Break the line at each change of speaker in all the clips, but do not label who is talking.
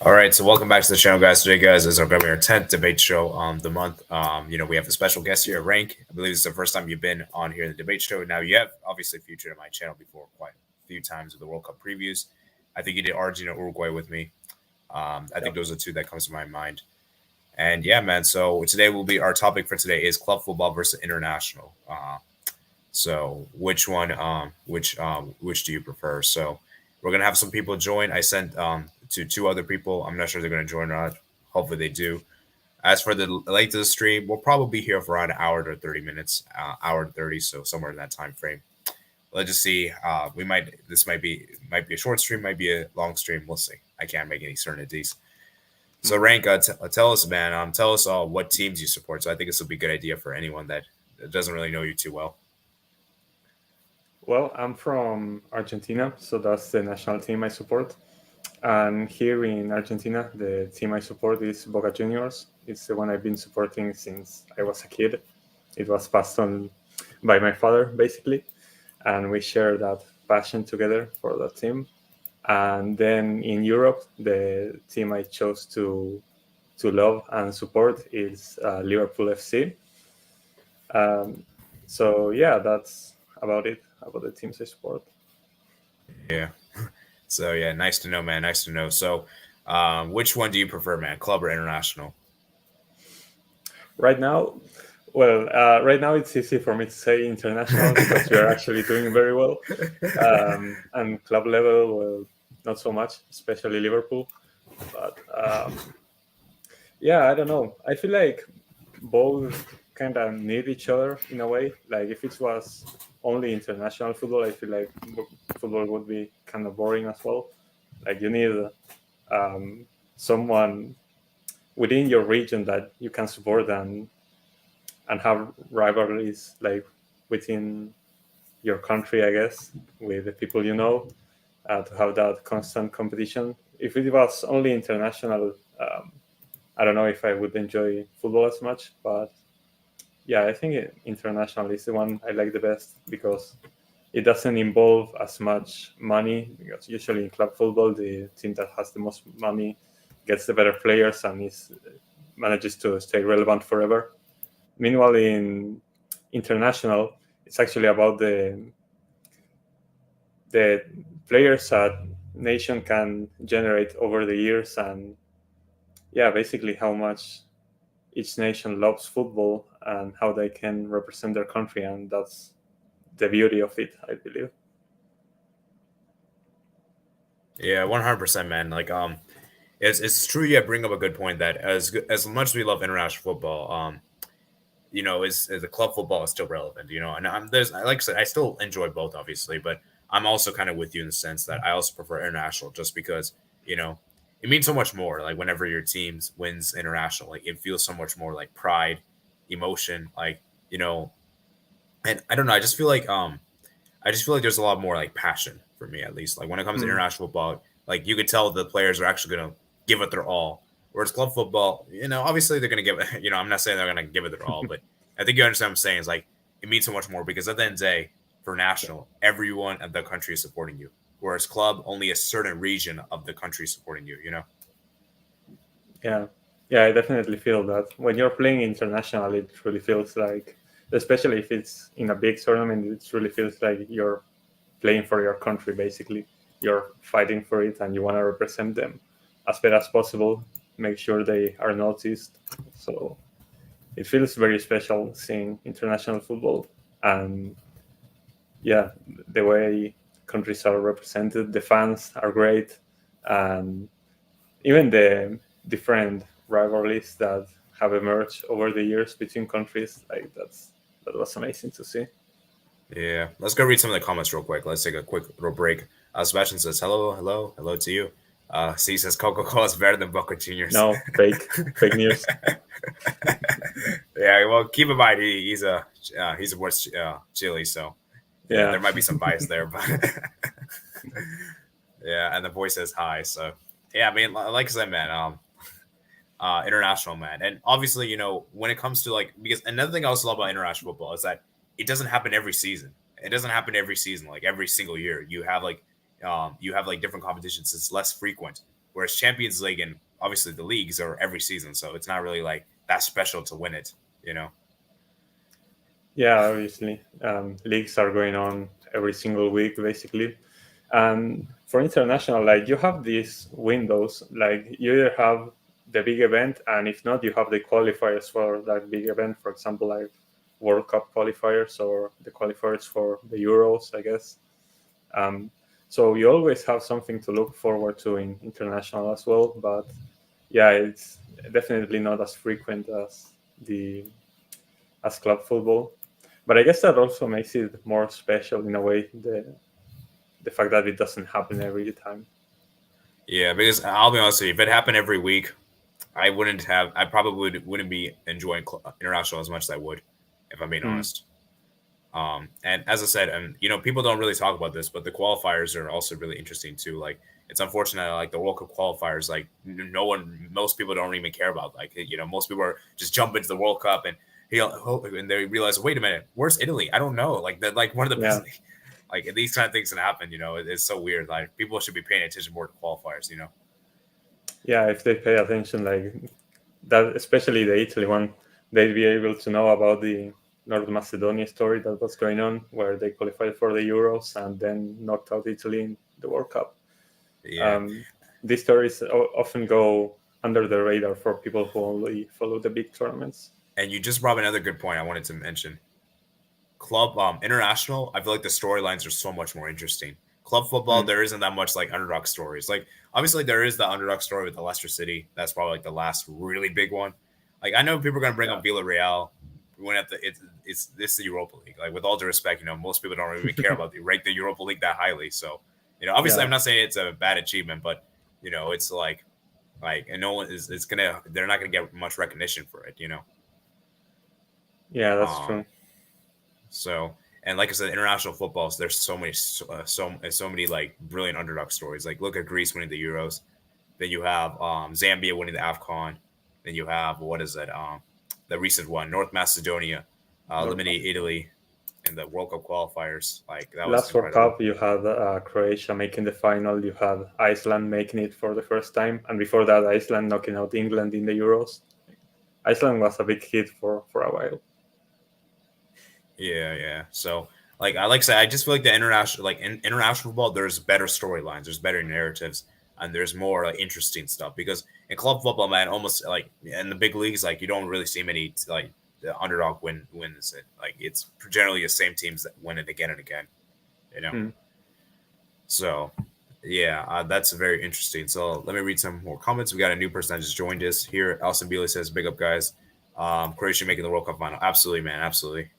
All right, so welcome back to the channel, guys. Today, guys, is our going to be our 10th debate show the month. We have a special guest here, Rank. I believe it's the first time you've been on here in the debate show. Now, you have obviously featured on my channel before quite a few times with the World Cup previews. I think you did Argentina, Uruguay with me. I think those are two that comes to my mind. And yeah, man. So today will be our topic for today is club football versus international. So which one? Which do you prefer? So we're gonna have some people join. I sent to two other people. I'm not sure they're gonna join or not. Hopefully they do. As for the length of the stream, we'll probably be here for around an hour to 30 minutes, hour to 30, so somewhere in that time frame. Let's just see. This might be a short stream, might be a long stream. We'll see. I can't make any certainties. So Rank, tell us, man. Tell us all what teams you support. So I think this will be a good idea for anyone that doesn't really know you too well.
Well, I'm from Argentina, so that's the national team I support. And here in Argentina, the team I support is Boca Juniors. It's the one I've been supporting since I was a kid. It was passed on by my father, basically. And we share that passion together for that team. And then in Europe, the team I chose to love and support is Liverpool FC. So yeah, that's about it, about the teams I support.
Yeah. So yeah, nice to know, man. Nice to know. So, which one do you prefer, man? Club or international?
Right now, right now it's easy for me to say international because we are actually doing very well. And club level, well, not so much, especially Liverpool. But yeah, I don't know. I feel like both kind of need each other in a way. Like if it was only international football, I feel like football would be kind of boring as well. Like you need someone within your region that you can support and have rivalries like within your country, I guess, with the people you know, to have that constant competition. If it was only international, I don't know if I would enjoy football as much, but yeah, I think international is the one I like the best because it doesn't involve as much money, because usually in club football, the team that has the most money gets the better players and manages to stay relevant forever. Meanwhile, in international, it's actually about the players that nation can generate over the years, and yeah, basically how much each nation loves football and how they can represent their country, and that's the beauty of it, I believe.
Yeah, 100%, man. Like, it's true. Yeah, bring up a good point that as much as we love international football, is the club football is still relevant. And like I said, I still enjoy both, obviously, but I'm also kind of with you in the sense that I also prefer international just because it means so much more. Like whenever your team wins international, like it feels so much more like pride, emotion, and I don't know. I just feel like there's a lot more like passion for me, at least. Like when it comes to international football, like you could tell the players are actually gonna give it their all. Whereas club football, obviously they're gonna give it. I'm not saying they're gonna give it their all, but I think you understand what I'm saying. Is like it means so much more because at the end of the day, for national, everyone of the country is supporting you. Whereas club, only a certain region of the country is supporting you.
Yeah, I definitely feel that when you're playing international, it really feels like, especially if it's in a big tournament, it really feels like you're playing for your country. Basically, you're fighting for it and you want to represent them as best as possible, make sure they are noticed. So it feels very special seeing international football. And yeah, the way countries are represented, the fans are great, and even the different rivalries that have emerged over the years between countries, like that was amazing to see.
Yeah, let's go read some of the comments real quick. Let's take a quick little break. Sebastian says, hello to you. C says Coca-Cola is better than Boca Juniors.
No, fake news.
Yeah, well, keep in mind he's a West Chile, so yeah, there might be some bias there, but yeah. And the boy says hi, so yeah. I mean, like I said, man, international, man, and obviously, when it comes to because another thing I also love about international football is that it doesn't happen every season. It doesn't happen every season, like every single year. You have like different competitions. It's less frequent. Whereas Champions League and obviously the leagues are every season, so it's not really like that special to win it, you know.
Yeah, obviously, leagues are going on every single week, basically. And for international, like you have these windows, like you either have the big event, and if not, you have the qualifiers for that big event. For example, like World Cup qualifiers or the qualifiers for the Euros, I guess. Um, so you always have something to look forward to in international as well. But yeah, it's definitely not as frequent the as club football. But I guess that also makes it more special in a way, the fact that it doesn't happen every time.
Yeah, because I'll be honest with you, if it happened every week, I probably wouldn't be enjoying international as much as I would, if I'm being
Mm.
honest. And as I said, and people don't really talk about this, but the qualifiers are also really interesting too. Like, it's unfortunate, like the World Cup qualifiers, like most people don't even care about. Like, most people are just jump into the World Cup and and they realize, wait a minute, where's Italy? I don't know. Like that, like one of the
Yeah.
best, like these kind of things can happen. It's so weird. Like people should be paying attention more to qualifiers.
Yeah, if they pay attention, like that, especially the Italy one, they'd be able to know about the North Macedonia story that was going on, where they qualified for the Euros and then knocked out Italy in the World Cup.
Yeah.
These stories often go under the radar for people who only follow the big tournaments.
And you just brought up another good point I wanted to mention. Club international, I feel like the storylines are so much more interesting. Club football, there isn't that much like underdog stories. Like obviously there is the underdog story with the Leicester City. That's probably like the last really big one. Like I know people are gonna bring up Villarreal. We went at it's the Europa League. Like with all due respect, most people don't even care about rank the Europa League that highly. So obviously
Yeah.
I'm not saying it's a bad achievement, but it's like and no one is it's gonna they're not gonna get much recognition for it.
Yeah, that's
Um,
true.
So, and like I said, international footballs, there's so many like brilliant underdog stories. Like look at Greece winning the Euros. Then you have Zambia winning the AFCON. Then you have what is it? The recent one, North Macedonia
North
eliminating
Macedonia.
Italy in the World Cup qualifiers. Like that was
Last World
incredible.
Cup, you had Croatia making the final. You had Iceland making it for the first time, and before that, Iceland knocking out England in the Euros. Iceland was a big hit for a while.
Yeah, yeah. So like I said, I just feel like the international international football, there's better storylines, there's better narratives, and there's more like interesting stuff. Because in club football, man, almost like in the big leagues, like you don't really see many like the underdog wins it. Like it's generally the same teams that win it again and again. You know.
Hmm.
So yeah, that's very interesting. So let me read some more comments. We got a new person that just joined us here. Alison Bealey says, "Big up, guys. Croatia making the World Cup final. Absolutely, man. Absolutely.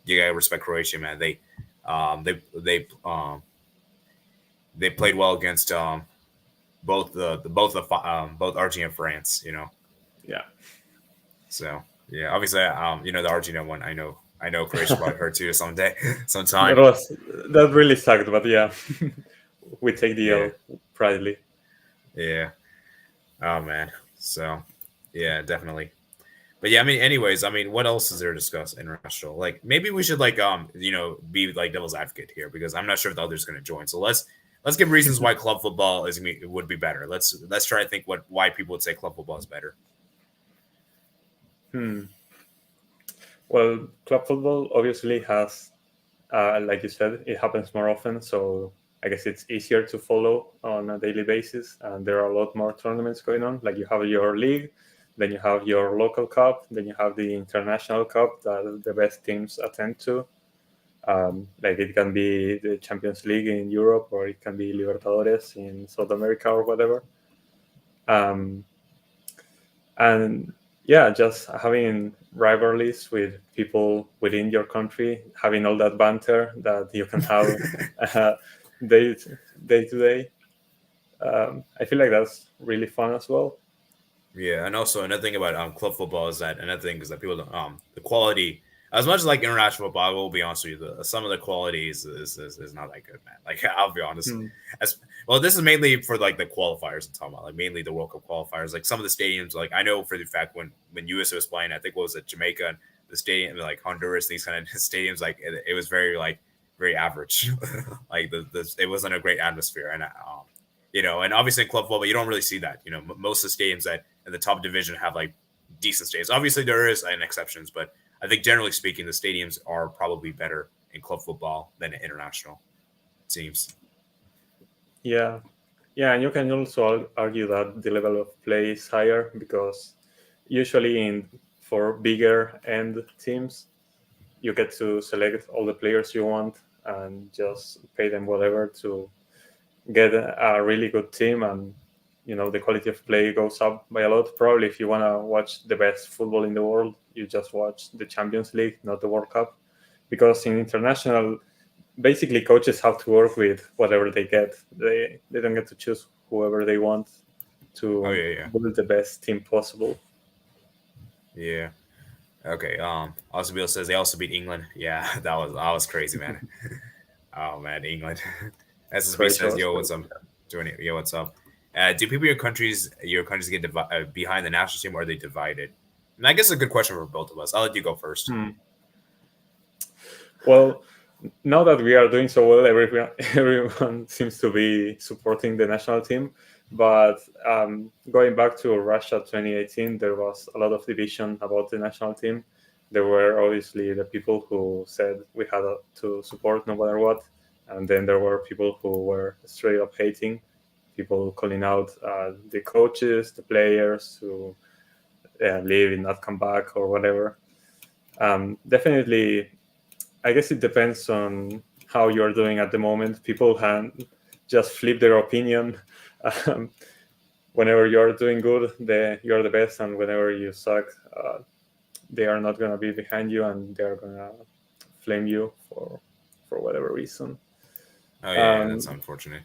You gotta respect Croatia, man. Um, they they um, they played well against both Argentina and France.
Yeah,
So yeah, obviously, the Argentina one. I know Croatia probably hurt too someday,
that
sometime.
was that really sucked, but yeah, we take the
Yeah,
L proudly.
yeah. Oh man. So yeah, definitely. But yeah, I mean, anyways, I mean, what else is there to discuss international? Like, maybe we should be like devil's advocate here because I'm not sure if the other's going to join. So let's give reasons why club football would be better. Let's try to think why people would say club football is better.
Well, club football obviously has, like you said, it happens more often. So I guess it's easier to follow on a daily basis. And there are a lot more tournaments going on. Like you have your league, then you have your local cup, then you have the international cup that the best teams attend to. Like it can be the Champions League in Europe, or it can be Libertadores in South America or whatever. Um, and yeah, just having rivalries with people within your country, having all that banter that you can have uh, day day to day. I feel like that's really fun as well.
Yeah, and also another thing about club football is that another thing is that people don't, the quality as much as like international football. I will be honest with you, some of the quality is not that good, man. Like I'll be honest.
Hmm.
As well, this is mainly for like the qualifiers I'm talking about, like mainly the World Cup qualifiers. Like some of the stadiums, like I know for the fact when USA was playing, I think what was it, Jamaica and the stadium, like Honduras, these kind of stadiums, like it was very like very average. Like it wasn't a great atmosphere, and And obviously in club football, you don't really see that. Most of the stadiums that in the top division have like decent stadiums. Obviously, there is an exceptions, but I think generally speaking, the stadiums are probably better in club football than in international teams.
Yeah, and you can also argue that the level of play is higher because usually for bigger end teams, you get to select all the players you want and just pay them whatever to get a really good team, and the quality of play goes up by a lot. Probably if you want to watch the best football in the world, you just watch the Champions League, not the World Cup, because in international, basically coaches have to work with whatever they get. They don't get to choose whoever they want to build the best team possible.
Yeah. Okay. Also, Bill says they also beat England. Yeah, that was crazy, man. Oh man, England. SSB says, "Yo, what's up?" Doing it. Yo, what's up? Do people your countries get behind the national team, or are they divided? And I guess it's a good question for both of us. I'll let you go first.
Well, now that we are doing so well, everyone seems to be supporting the national team. But going back to Russia 2018, there was a lot of division about the national team. There were obviously the people who said we had to support no matter what. And then there were people who were straight up hating, people calling out the coaches, the players who leave and not come back or whatever. Definitely, I guess it depends on how you're doing at the moment. People can just flip their opinion. Whenever you're doing good, you're the best, and whenever you suck, they are not going to be behind you, and they're going to flame you for whatever reason.
Oh yeah, that's unfortunate.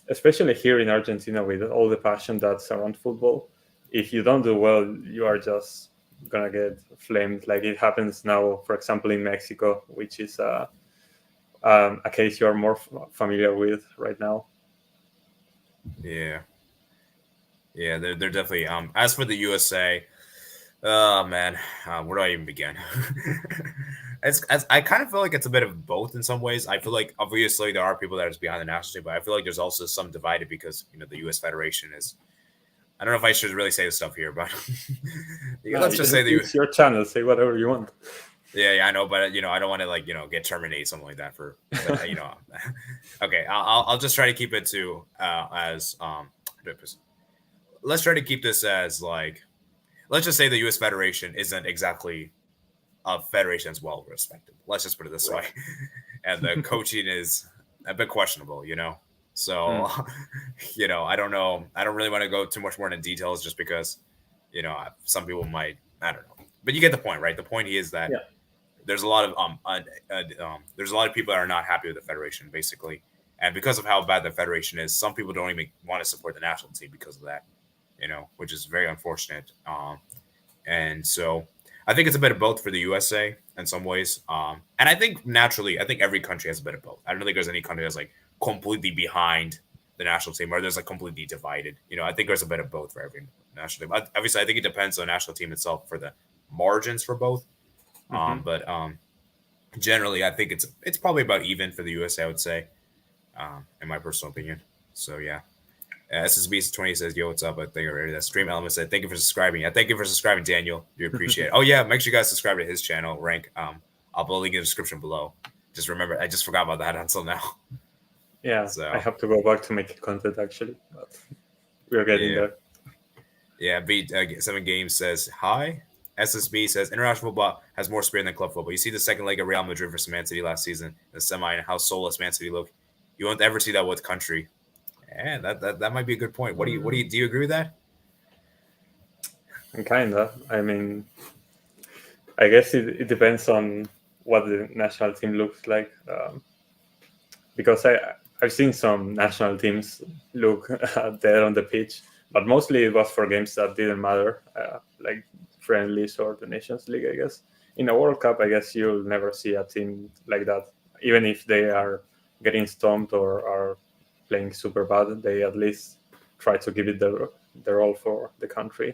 Especially here in Argentina, with all the passion that's around football, if you don't do well, you are just gonna get flamed. Like it happens now, for example, in Mexico, which is a case you're more familiar with right now.
Yeah, they're definitely. As for the USA, oh man, where do I even begin? I kind of feel like it's a bit of both in some ways. I feel like obviously there are people that are behind the national team, but I feel like there's also some divided because the U.S. Federation is. I don't know if I should really say this stuff here, but let's just say
it's your channel. Say whatever you want.
Yeah, I know, but I don't want to get terminated something like that for. But, okay, I'll just try to keep it to as let's try to keep this as like, let's just say the U.S. Federation isn't exactly a federation that's well respected. Let's just put it this way, and the coaching is a bit questionable, So, I don't know. I don't really want to go too much more into details just because, some people might. I don't know, but you get the point, right? The point is that there's a lot of there's a lot of people that are not happy with the federation, basically, and because of how bad the federation is, some people don't even want to support the national team because of that, which is very unfortunate. And so I think it's a bit of both for the USA in some ways, and I think naturally, I think every country has a bit of both. I don't think there's any country that's like completely behind the national team or there's like completely divided. I think there's a bit of both for every national team. Obviously, I think it depends on the national team itself for the margins for both. But generally, I think it's probably about even for the USA, I would say, in my personal opinion. So yeah. SSB20 says, "Yo, what's up?" I think already that Stream Element said, "Thank you for subscribing." Yeah, thank you for subscribing, Daniel. Do appreciate it. Oh yeah, make sure you guys subscribe to his channel, Rank. I'll put a link in the description below. Just remember, I just forgot about that until now.
Yeah, so, I have to go back to make content actually, but we're getting there.
Yeah, Seven Games says hi. SSB says international football has more spirit than club football. You see the second leg of Real Madrid versus Man City last season, the semi, and how soulless Man City looked. You won't ever see that with country. Yeah, that might be a good point. Do you agree with that?
Kinda. I mean, I guess it depends on what the national team looks like, because I've seen some national teams look dead on the pitch, but mostly it was for games that didn't matter, like friendlies or the Nations League, I guess. In a World Cup, I guess you'll never see a team like that. Even if they are getting stomped or are playing super bad, they at least try to give it their all for the country.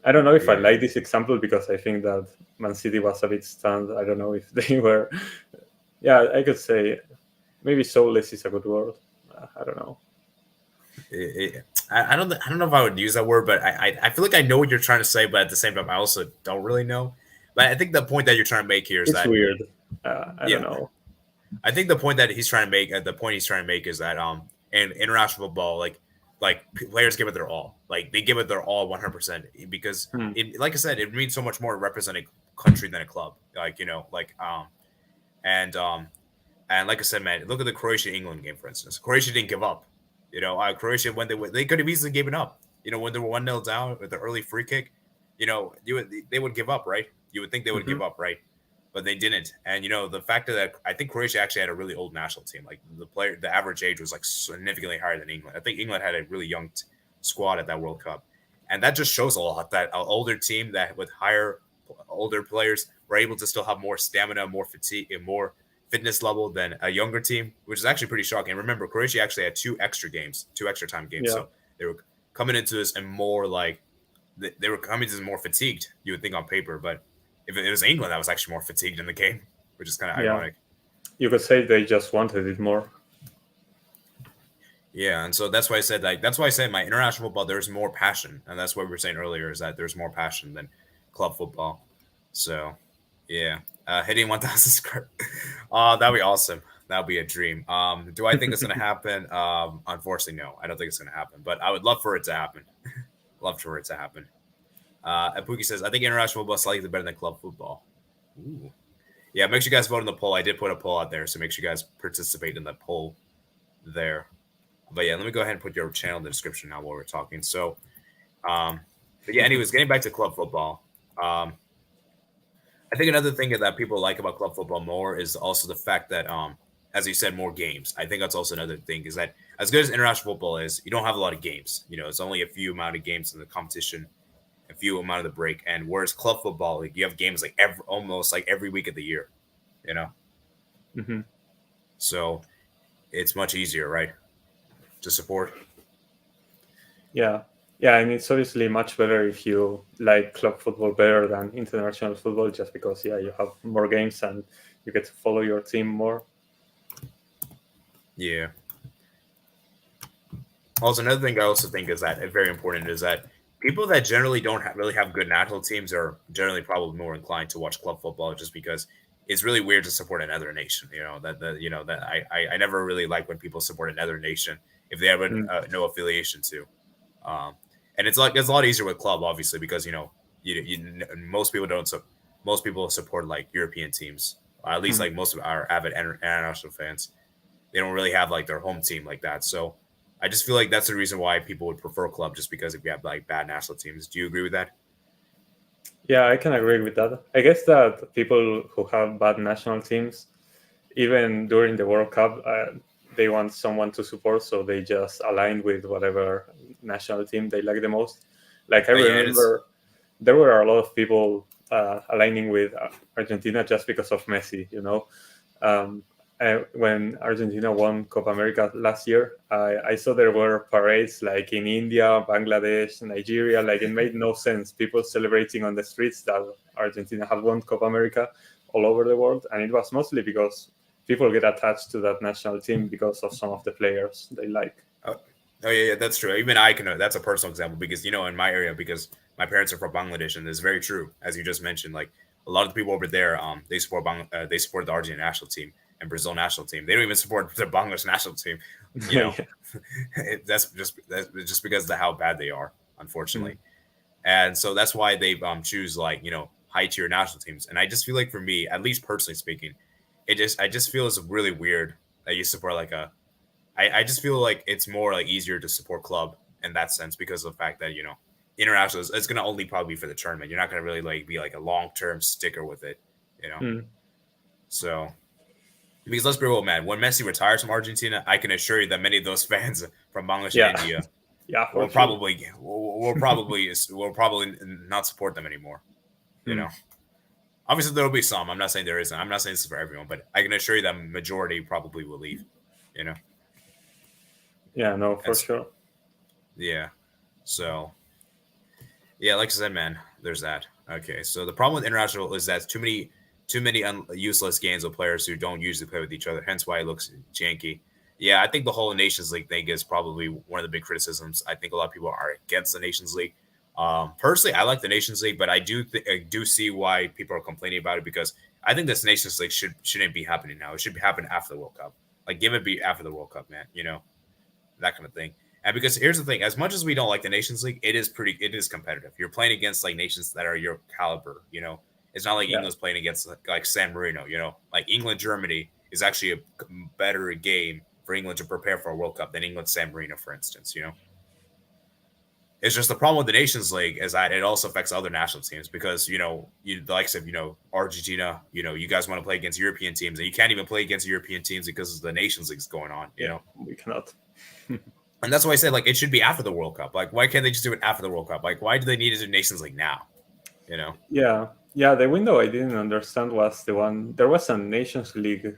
I don't know if I like this example because I think that Man City was a bit stunned. I don't know if they were. Yeah, I could say maybe soulless is a good word. I don't know.
I don't know if I would use that word, but I feel like I know what you're trying to say, but at the same time, I also don't really know. But I think the point that you're trying to make here is
It's
that
weird. I don't
yeah,
know.
I think the point that he's trying to make, is that in international football, players give it their all, like they give it their all 100% because
Hmm.
it, like I said, it means so much more to represent a country than a club, and and like I said, man, look at the Croatia England game, for instance. Croatia didn't give up. Croatia, when they could have easily given up. When they were 1-0 down with the early free kick, they would give up, right? You would think they would
Mm-hmm.
give up, right? But they didn't. And the fact that I think Croatia actually had a really old national team. Like the average age was like significantly higher than England. I think England had a really young squad at that World Cup, and that just shows a lot that an older team that with older players were able to still have more stamina, more fatigue, and more fitness level than a younger team, which is actually pretty shocking. Remember, Croatia actually had two extra time games,
Yeah.
so they were coming into this and more like they were coming to this more fatigued. You would think on paper, but if it was England, that was actually more fatigued in the game, which is kind of
Yeah.
ironic.
You could say they just wanted it more.
Yeah, and so that's why I said my international football there's more passion, and that's what we were saying earlier is that there's more passion than club football. So, yeah, hitting 1,000 subscribers. Oh, that'd be awesome. That'd be a dream. Do I think it's gonna happen? Unfortunately, no. I don't think it's gonna happen, but I would love for it to happen. Love for it to happen. And Pookie says, I think international football is slightly better than club football. Ooh. Yeah, make sure you guys vote in the poll. I did put a poll out there, so make sure you guys participate in the poll there. But yeah, let me go ahead and put your channel in the description now while we're talking. So, but yeah, anyways, getting back to club football. I think another thing that people like about club football more is also the fact that, as you said, more games. I think that's also another thing is that as good as international football is, you don't have a lot of games. It's only a few amount of games in the competition, a few amount of the break. And whereas club football, like you have games like almost like every week of the year,
Mm-hmm.
So it's much easier, right, to support.
Yeah. Yeah, and it's obviously much better if you like club football better than international football, just because you have more games and you get to follow your team more.
Yeah. Also, another thing I also think is that very important is that people that generally don't really have good national teams are generally probably more inclined to watch club football just because it's really weird to support another nation. That I never really like when people support another nation if they have no affiliation to. And it's a lot easier with club, obviously, because most people don't. Most people support like European teams, at least like most of our avid international fans. They don't really have like their home team like that. So I just feel like that's the reason why people would prefer club, just because if you have like bad national teams. Do you agree with that?
Yeah, I can agree with that. I guess that people who have bad national teams, even during the World Cup, they want someone to support, so they just align with whatever national team they like the most. Like I remember, there were a lot of people aligning with Argentina just because of Messi. When Argentina won Copa America last year, I saw there were parades like in India, Bangladesh, Nigeria. Like it made no sense. People celebrating on the streets that Argentina had won Copa America all over the world, and it was mostly because people get attached to that national team because of some of the players they like.
Oh yeah, that's true. Even I can. That's a personal example because in my area, because my parents are from Bangladesh, and it's very true as you just mentioned. Like a lot of the people over there, they support they support the Argentine national team and Brazil national team. They don't even support the Bangladesh national team.
Yeah.
That's just because of how bad they are, unfortunately. And so that's why they choose like high tier national teams. And I just feel like for me, at least personally speaking, I just feel it's really weird that you support like I just feel like it's more like easier to support club in that sense because of the fact that international it's going to only probably be for the tournament. You're not going to really like be like a long term sticker with it, So because let's be real, man, when Messi retires from Argentina, I can assure you that many of those fans from Bangladesh and India will probably not support them anymore. Obviously there'll be some. I'm not saying there isn't. I'm not saying this is for everyone, but I can assure you that majority probably will leave.
Yeah, no, for sure.
Yeah. So, yeah, like I said, man, there's that. Okay, so the problem with international is that too many useless games with players who don't usually play with each other. Hence why it looks janky. Yeah, I think the whole Nations League thing is probably one of the big criticisms. I think a lot of people are against the Nations League. Personally, I like the Nations League, but I do see why people are complaining about it because I think this Nations League shouldn't be happening now. It should happen after the World Cup. Like, give it be after the World Cup, man. That kind of thing. And because here's the thing, as much as we don't like the Nations League, it is competitive. You're playing against like nations that are your caliber. It's not like
Yeah.
England's playing against like San Marino. Like England Germany is actually a better game for England to prepare for a World Cup than England San Marino, for instance. It's just the problem with the Nations League is that it also affects other national teams because the likes of Argentina. You guys want to play against European teams and you can't even play against European teams because the Nations League's going on.
We cannot.
And that's why I said like it should be after the World Cup. Like, why can't they just do it after the World Cup? Like, why do they need to do Nations League now?
Yeah. The window I didn't understand was the one. There was a Nations League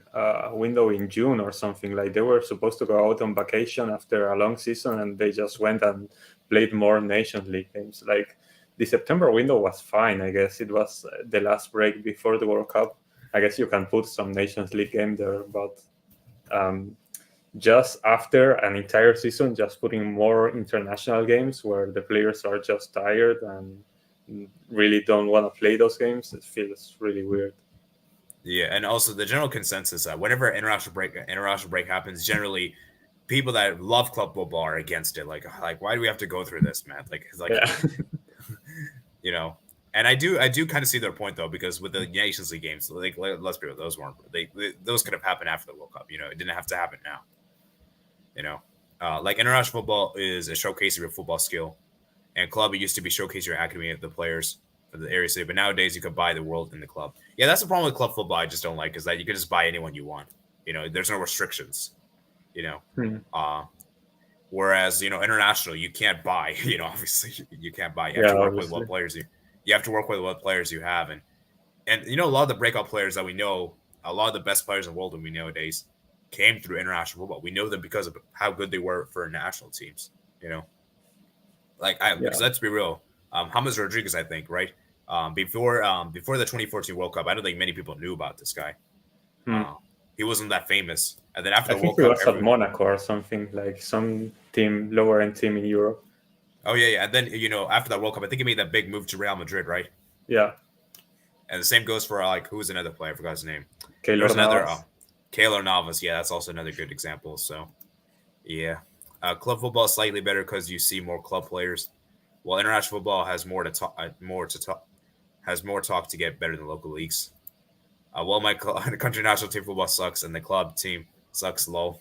window in June or something. Like they were supposed to go out on vacation after a long season, and they just went and played more Nations League games. Like the September window was fine. I guess it was the last break before the World Cup. I guess you can put some Nations League game there, but just after an entire season, just putting more international games where the players are just tired and really don't want to play those games, it feels really weird.
Yeah, and also the general consensus that whenever international break happens, generally people that love club football are against it. Like why do we have to go through this, man? Yeah. And I do kind of see their point though, because with the Nations League games, like let's be real, those could have happened after the World Cup. It didn't have to happen now. Like international football is a showcase of your football skill, and club it used to be showcase your academy of the players for the area city, but nowadays you could buy the world in the club. Yeah, that's the problem with club football. I just don't like is that you can just buy anyone you want. There's no restrictions. Whereas international you can't buy. Obviously you can't buy. You have to work with what players you have to work with what players you have, and a lot of the breakout players that we know, a lot of the best players in the world that we nowadays came through international football. We know them because of how good they were for national teams. Because let's be real, James Rodriguez, I think, right? Before the 2014 World Cup, I don't think many people knew about this guy. He wasn't that famous, and then after the World Cup,
he was at Monaco or something, like some lower end team in Europe.
Oh yeah, and then after that World Cup, I think he made that big move to Real Madrid, right?
Yeah.
And the same goes for who was another player? I forgot his name.
Keylor Navas.
Keylor Navas. Yeah, that's also another good example. So, yeah, club football is slightly better because you see more club players, while international football has more talk to get better than local leagues. My country national team football sucks, and the club team sucks low.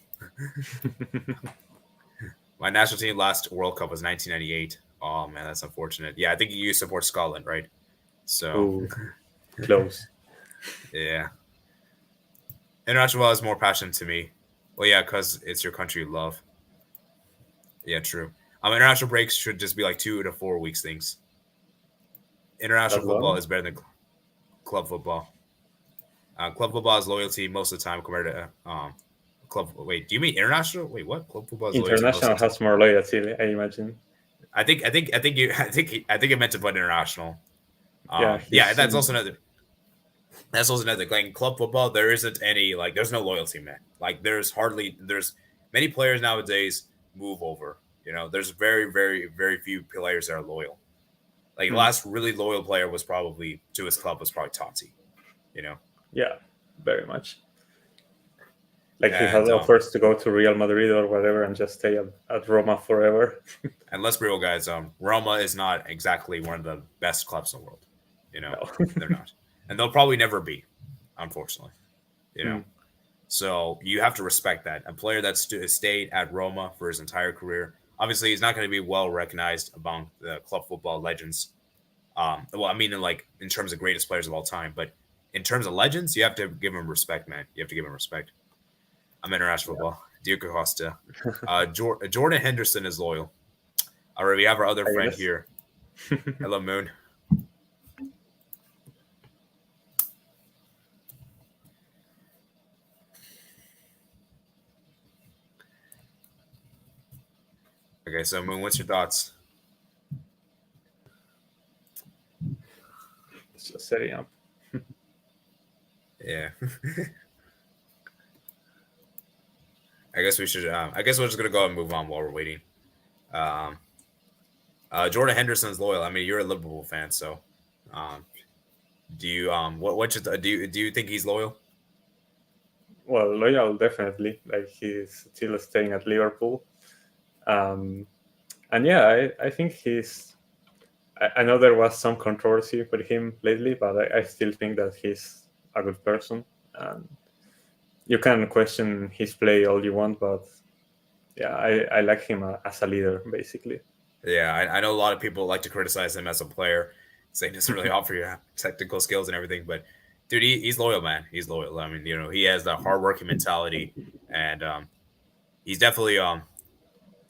My national team last World Cup was 1998. Oh man, that's unfortunate. Yeah, I think you support Scotland, right? So
ooh, close.
Yeah. International football is more passionate to me. Well, yeah, because it's your country you love. Yeah, true. International breaks should just be like 2 to 4 weeks things. International football is better than club football. Club football is loyalty most of the time compared to club. Wait, do you mean international? Wait, what? Club football is loyalty.
International has more loyalty, I imagine.
I think it meant to put international. That's also another. That's also another thing. Like in club football, there isn't any there's no loyalty, man. Like there's many players nowadays move over. There's very, very, very few players that are loyal. Like the last really loyal player was probably to his club was probably Totti.
Yeah, very much. Like he had offers to go to Real Madrid or whatever and just stay at Roma forever.
And let's be real, guys. Roma is not exactly one of the best clubs in the world. No. They're not, and they'll probably never be, unfortunately. So you have to respect that. A player that's stayed at Roma for his entire career, obviously, he's not going to be well recognized among the club football legends. In terms of greatest players of all time, but in terms of legends, you have to give him respect, man. You have to give him respect. I'm international football. Diego Costa. Jordan Henderson is loyal. All right, we have our other friend here. Hello, Moon. Okay, so Moon, what's your thoughts?
It's just setting up.
Yeah. I guess we should. I guess we're just gonna go and move on while we're waiting. Um, Jordan Henderson's loyal. I mean, you're a Liverpool fan, so um, do you do you think he's loyal?
Well, loyal, definitely. Like, he's still staying at Liverpool. Um, and yeah, I think he's. I know there was some controversy with him lately, but I still think that he's a good person. And you can question his play all you want, but yeah, I like him as a leader, basically.
Yeah, I know a lot of people like to criticize him as a player, saying he doesn't really offer you technical skills and everything. But dude, he's loyal, man. He's loyal. I mean, he has that hardworking mentality, and he's definitely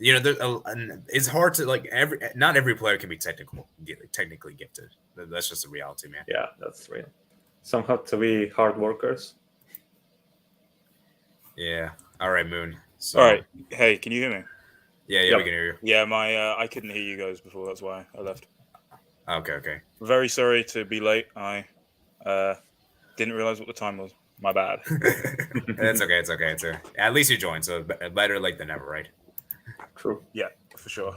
and it's hard to not every player can be technically gifted. That's just a reality, man.
Yeah, that's real. Some have to be hard workers.
Yeah. All right, Moon. So,
all right. Hey, can you hear me?
Yeah,
Yep.
we can hear you.
Yeah, I couldn't hear you guys before. That's why I left.
Okay.
Very sorry to be late. I didn't realize what the time was. My bad.
It's okay. At least you joined, so better late than never, right?
True.
Yeah, for sure.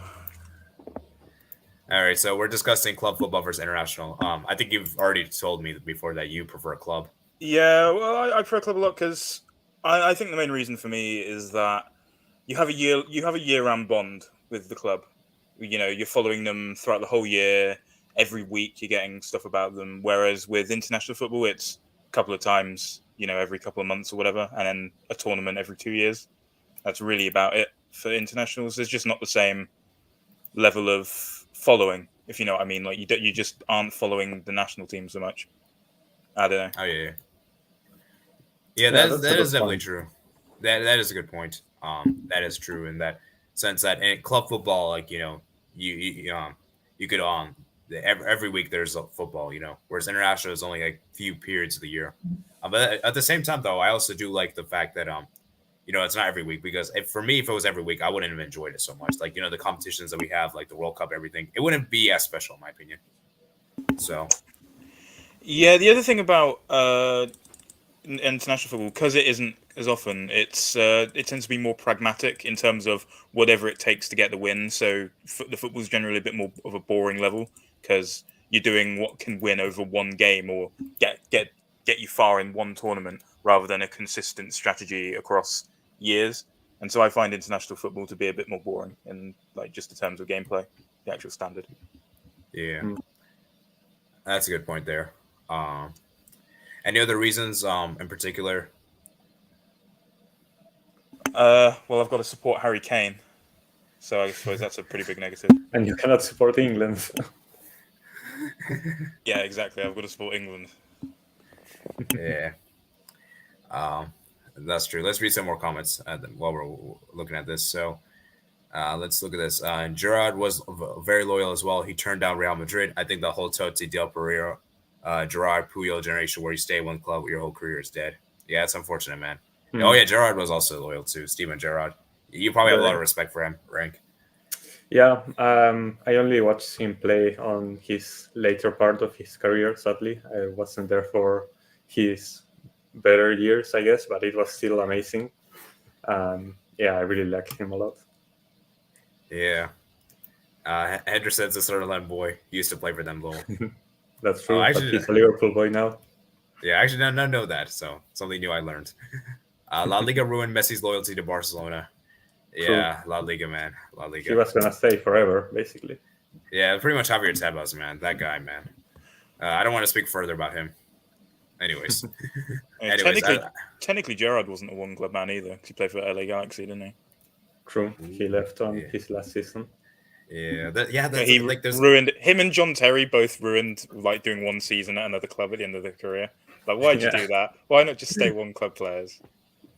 All right, so we're discussing club football versus international. I think you've already told me before that you prefer a club.
Yeah, well, I prefer club a lot because I think the main reason for me is that you have a year-round bond with the club. You're following them throughout the whole year. Every week you're getting stuff about them. Whereas with international football, it's a couple of times, every couple of months or whatever, and then a tournament every 2 years. That's really about it for internationals. There's just not the same level of following, if you know what I mean. Like you just aren't following the national team so much. I don't know.
Oh yeah. That is definitely true. That is a good point. That is true in that sense that in club football, like you could every week there's a football, whereas international is only like few periods of the year. But at the same time, though, I also do like the fact that it's not every week because if it was every week, I wouldn't have enjoyed it so much. Like the competitions that we have, like the World Cup, everything, it wouldn't be as special in my opinion. So
yeah, the other thing about international football, because it isn't as often, it tends to be more pragmatic in terms of whatever it takes to get the win. So the football's generally a bit more of a boring level because you're doing what can win over one game or get you far in one tournament rather than a consistent strategy across years. And so I find international football to be a bit more boring in just in terms of gameplay, the actual standard.
Yeah, that's a good point there. Any other reasons in particular?
Well, I've got to support Harry Kane, so I suppose that's a pretty big negative.
And you cannot support England.
Yeah, exactly. I've got to support England.
Yeah, that's true. Let's read some more comments while we're looking at this. So let's look at this. Gerrard was very loyal as well. He turned down Real Madrid. I think the whole Totti, Del Pereira, Gerrard, Puyol generation where you stay one club, your whole career is dead. Yeah, it's unfortunate, man. Oh yeah, Gerrard was also loyal too. Steven Gerrard. You probably have a lot of respect for him, Rank.
Yeah, I only watched him play on his later part of his career, sadly. I wasn't there for his better years, I guess, but it was still amazing. Yeah, I really like him a lot.
Yeah. Henderson's a Sunderland boy. He used to play for them, though.
That's true, but he's a Liverpool boy now.
Yeah, I actually did not know that, so something new I learned. La Liga ruined Messi's loyalty to Barcelona. Yeah, true. La Liga, man. La Liga.
He was going to stay forever, basically.
Yeah, pretty much Javier Tebas, man. That guy, man. I don't want to speak further about him. Anyways.
Technically, Gerrard wasn't a one-club man either. He played for LA Galaxy, didn't he?
True. He left on his last season.
Yeah,
he ruined him and John Terry both ruined doing one season at another club at the end of their career. Why'd you do that? Why not just stay one club players?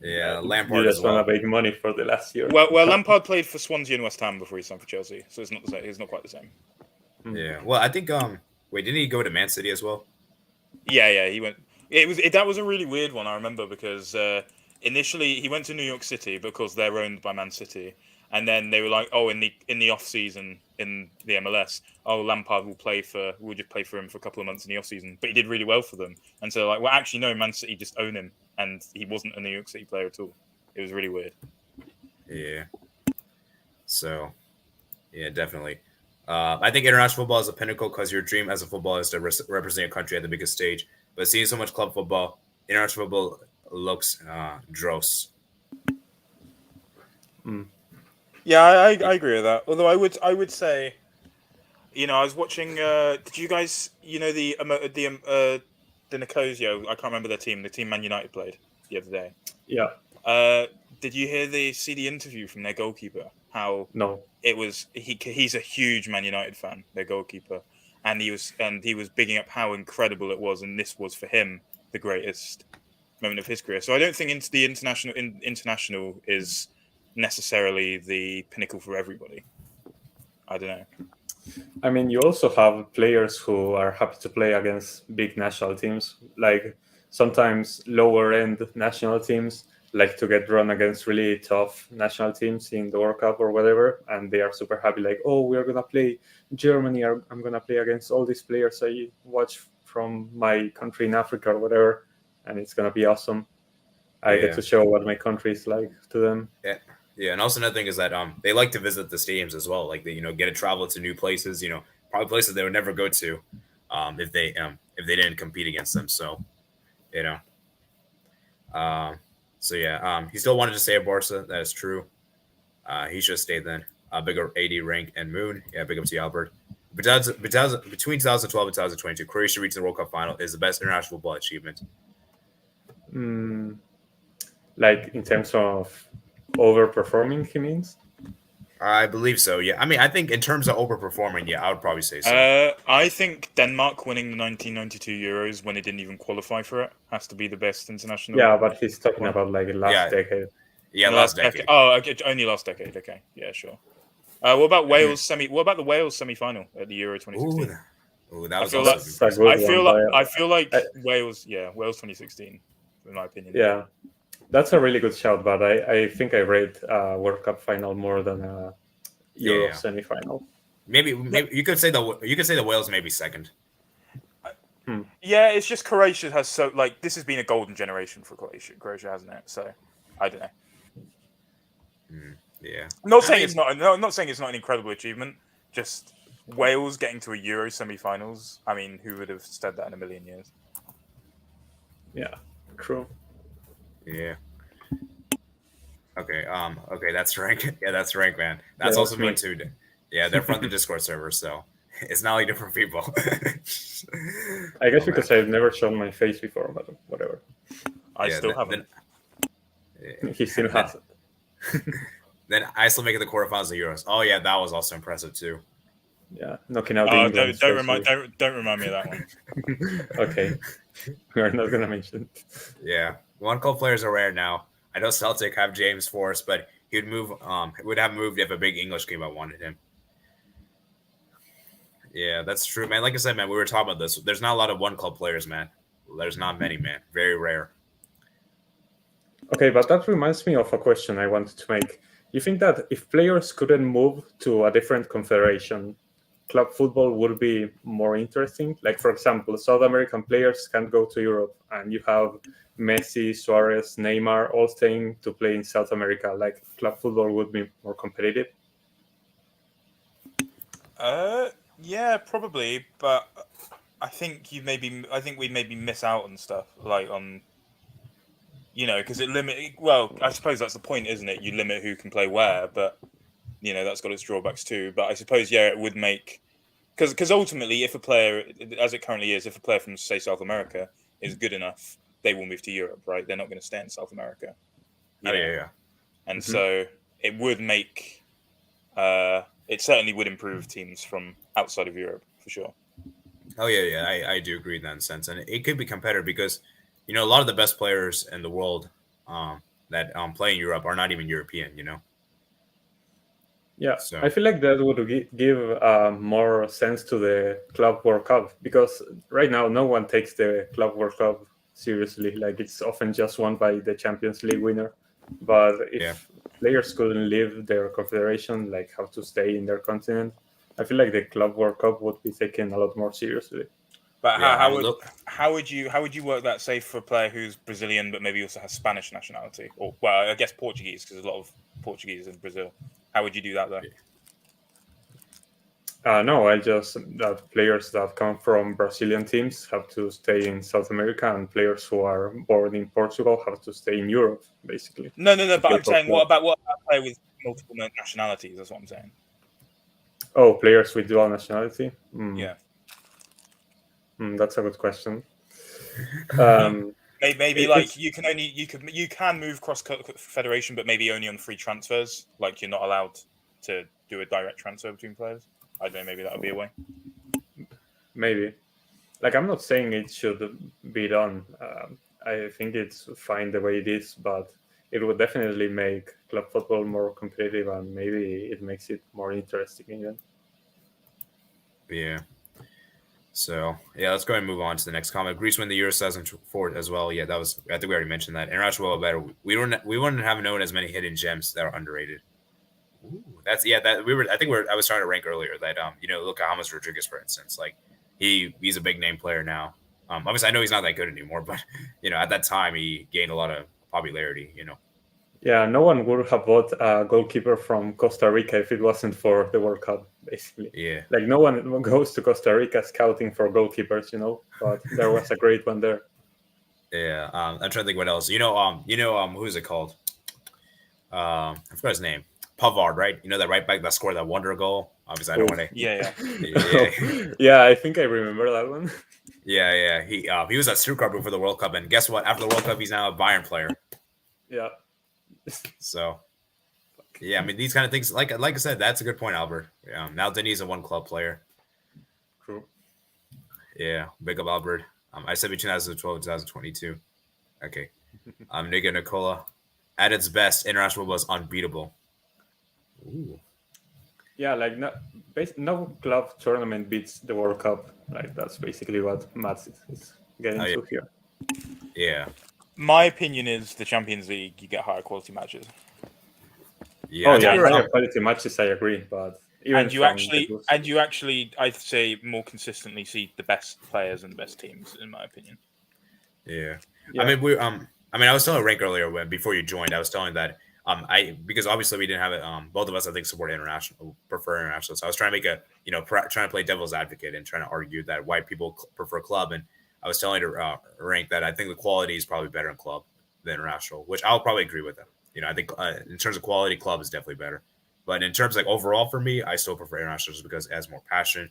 Yeah, Lampard.
You just want to make money for the last year.
Well, Lampard played for Swansea and West Ham before he signed for Chelsea, so it's not the same. It's not quite the same.
Yeah. Well, I think. Wait, didn't he go to Man City as well?
Yeah, he went. That was a really weird one. I remember because initially he went to New York City because they're owned by Man City. And then they were like, "Oh, in the off season in the MLS, Lampard will just play for him for a couple of months in the off season." But he did really well for them, and so actually no, Man City just own him, and he wasn't a New York City player at all. It was really weird.
Yeah. So, yeah, definitely. I think international football is a pinnacle because your dream as a footballer is to represent your country at the biggest stage. But seeing so much club football, international football looks dross.
Mm.
Yeah, I agree with that. Although I would say, I was watching. Did you guys, the Nicosia? I can't remember their team. The team Man United played the other day.
Yeah.
Did you see the interview from their goalkeeper? How
No.
it was he's a huge Man United fan, their goalkeeper, and he was bigging up how incredible it was, and this was for him the greatest moment of his career. So I don't think into the international is necessarily the pinnacle for everybody. I don't know.
I mean, you also have players who are happy to play against big national teams. Like sometimes lower end national teams like to get run against really tough national teams in the World Cup or whatever, and they are super happy. Like, oh, we are gonna play Germany. I'm gonna play against all these players I watch from my country in Africa or whatever, and it's gonna be awesome. I get
Yeah.
to show what my country is like to them.
Yeah. Yeah, and also another thing is that they like to visit the stadiums as well. Like they get to travel to new places. Probably places they would never go to, if they didn't compete against them. So, you know, so yeah, he still wanted to stay at Barca. That is true. He should have stayed then. Bigger AD rank and Moon. Yeah, big up to you, Albert. Between 2012 and 2022, Croatia reaching the World Cup final is the best international football achievement.
Mm, like in terms of overperforming, he means.
I believe so. Yeah, I mean, I think in terms of overperforming, yeah, I would probably say so.
I think Denmark winning the 1992 Euros when it didn't even qualify for it has to be the best international.
Yeah, but he's talking about like last decade.
Yeah, last decade.
Oh, okay, only last decade. Okay, yeah, sure. What about Wales semi? What about the Wales semi-final at the Euro 2016?
Ooh, that was
feel
also
like-
impressive.
I feel like Wales. Yeah, Wales 2016, in my opinion.
Yeah, that's a really good shout, but I think I rate World Cup final more than a Euro semi-final.
Maybe you could say the Wales maybe second.
Yeah, it's just Croatia has this has been a golden generation for Croatia, hasn't it? So I don't know.
Yeah,
I'm not saying it's not. No, I'm not saying it's not an incredible achievement. Just Wales getting to a Euro semi-finals. I mean, who would have said that in a million years?
Yeah, true.
Yeah. Okay. Okay, that's rank. Yeah, that's rank, man. That's also mean too. Yeah, they're from the Discord server, so it's not like different people.
I guess because I've never shown my face before, but whatever.
I still haven't.
He still hasn't.
Then Iceland making the quarterfinals of Euros. Oh yeah, that was also impressive too.
Yeah, knocking out England.
Don't remind me of that one.
Okay, we're not gonna mention it.
Yeah, one club players are rare now. I know Celtic have James Forrest, but he would have moved if a big English club wanted him. Yeah, that's true, man. Like I said, man, we were talking about this. There's not a lot of one club players, man. There's not many, man. Very rare.
Okay, but that reminds me of a question I wanted to make. You think that if players couldn't move to a different confederation, club football would be more interesting? Like, for example, South American players can't go to Europe, and you have Messi, Suarez, Neymar all staying to play in South America. Like, club football would be more competitive?
Yeah, probably, but I think we maybe miss out on stuff, like on, because it limit. Well, I suppose that's the point, isn't it? You limit who can play where, but that's got its drawbacks too. But I suppose it would make, because ultimately, if a player, as it currently is, if a player from say South America is good enough, they will move to Europe, right? They're not going to stay in South America.
Yeah.
And so it would make. It certainly would improve teams from outside of Europe for sure.
Oh yeah. I do agree in that sense, and it could be competitive because, a lot of the best players in the world that play in Europe are not even European.
Yeah,
So.
I feel like that would give more sense to the Club World Cup, because right now no one takes the Club World Cup seriously. Like, it's often just won by the Champions League winner. But if players couldn't leave their confederation, like have to stay in their continent, I feel like the Club World Cup would be taken a lot more seriously.
But how would you work that, say, for a player who's Brazilian but maybe also has Spanish nationality, or I guess Portuguese, because a lot of Portuguese in Brazil. How would you do that though?
No, I just that players that come from Brazilian teams have to stay in South America, and players who are born in Portugal have to stay in Europe, basically.
No. But I'm saying, what about a player with multiple nationalities? That's what I'm saying.
Oh, players with dual nationality.
Yeah.
That's a good question.
Maybe like you can move cross federation, but maybe only on free transfers. Like you're not allowed to do a direct transfer between players. I don't know. Maybe that would be a way.
Maybe. Like, I'm not saying it should be done. I think it's fine the way it is, but it would definitely make club football more competitive, and maybe it makes it more interesting even.
Yeah. So, yeah, let's go ahead and move on to the next comment. Greece win the Euro 2004 as well. Yeah, that was, I think we already mentioned that. International better. We wouldn't have known as many hidden gems that are underrated. Ooh, I was trying to rank earlier that, look at James Rodriguez, for instance. Like, he's a big name player now. Obviously, I know he's not that good anymore, but, at that time, he gained a lot of popularity,
Yeah, no one would have bought a goalkeeper from Costa Rica if it wasn't for the World Cup, basically.
Yeah.
Like, no one goes to Costa Rica scouting for goalkeepers, but there was a great one there.
Yeah, I'm trying to think what else. Who's it called? I forgot his name. Pavard, right? That right back that scored that wonder goal. Obviously, I don't want to.
Yeah.
Yeah, I think I remember that one.
Yeah. He was at Stuttgart before the World Cup, and guess what? After the World Cup, he's now a Bayern player.
Yeah.
So, yeah, I mean, these kind of things, like I said, that's a good point, Albert. Now Denis a one-club player.
True.
Yeah, big up, Albert. I said between 2012 and 2022. Okay. Niga Nicola. At its best, international was unbeatable. Ooh.
Yeah, like no club tournament beats the World Cup. Like, that's basically what Mats is getting to here.
Yeah.
My opinion is the Champions League, you get higher quality matches.
Yeah, higher quality matches, I agree, but
you actually, I'd say, more consistently see the best players and the best teams, in my opinion.
Yeah. I mean, I was telling Rank earlier before you joined. I was telling that because obviously we didn't have it. Both of us, I think, prefer international. So I was trying to make trying to play devil's advocate and trying to argue that why people prefer club. And I was telling Rank that I think the quality is probably better in club than international, which I'll probably agree with them. I think in terms of quality, club is definitely better. But in terms of overall for me, I still prefer international just because it has more passion.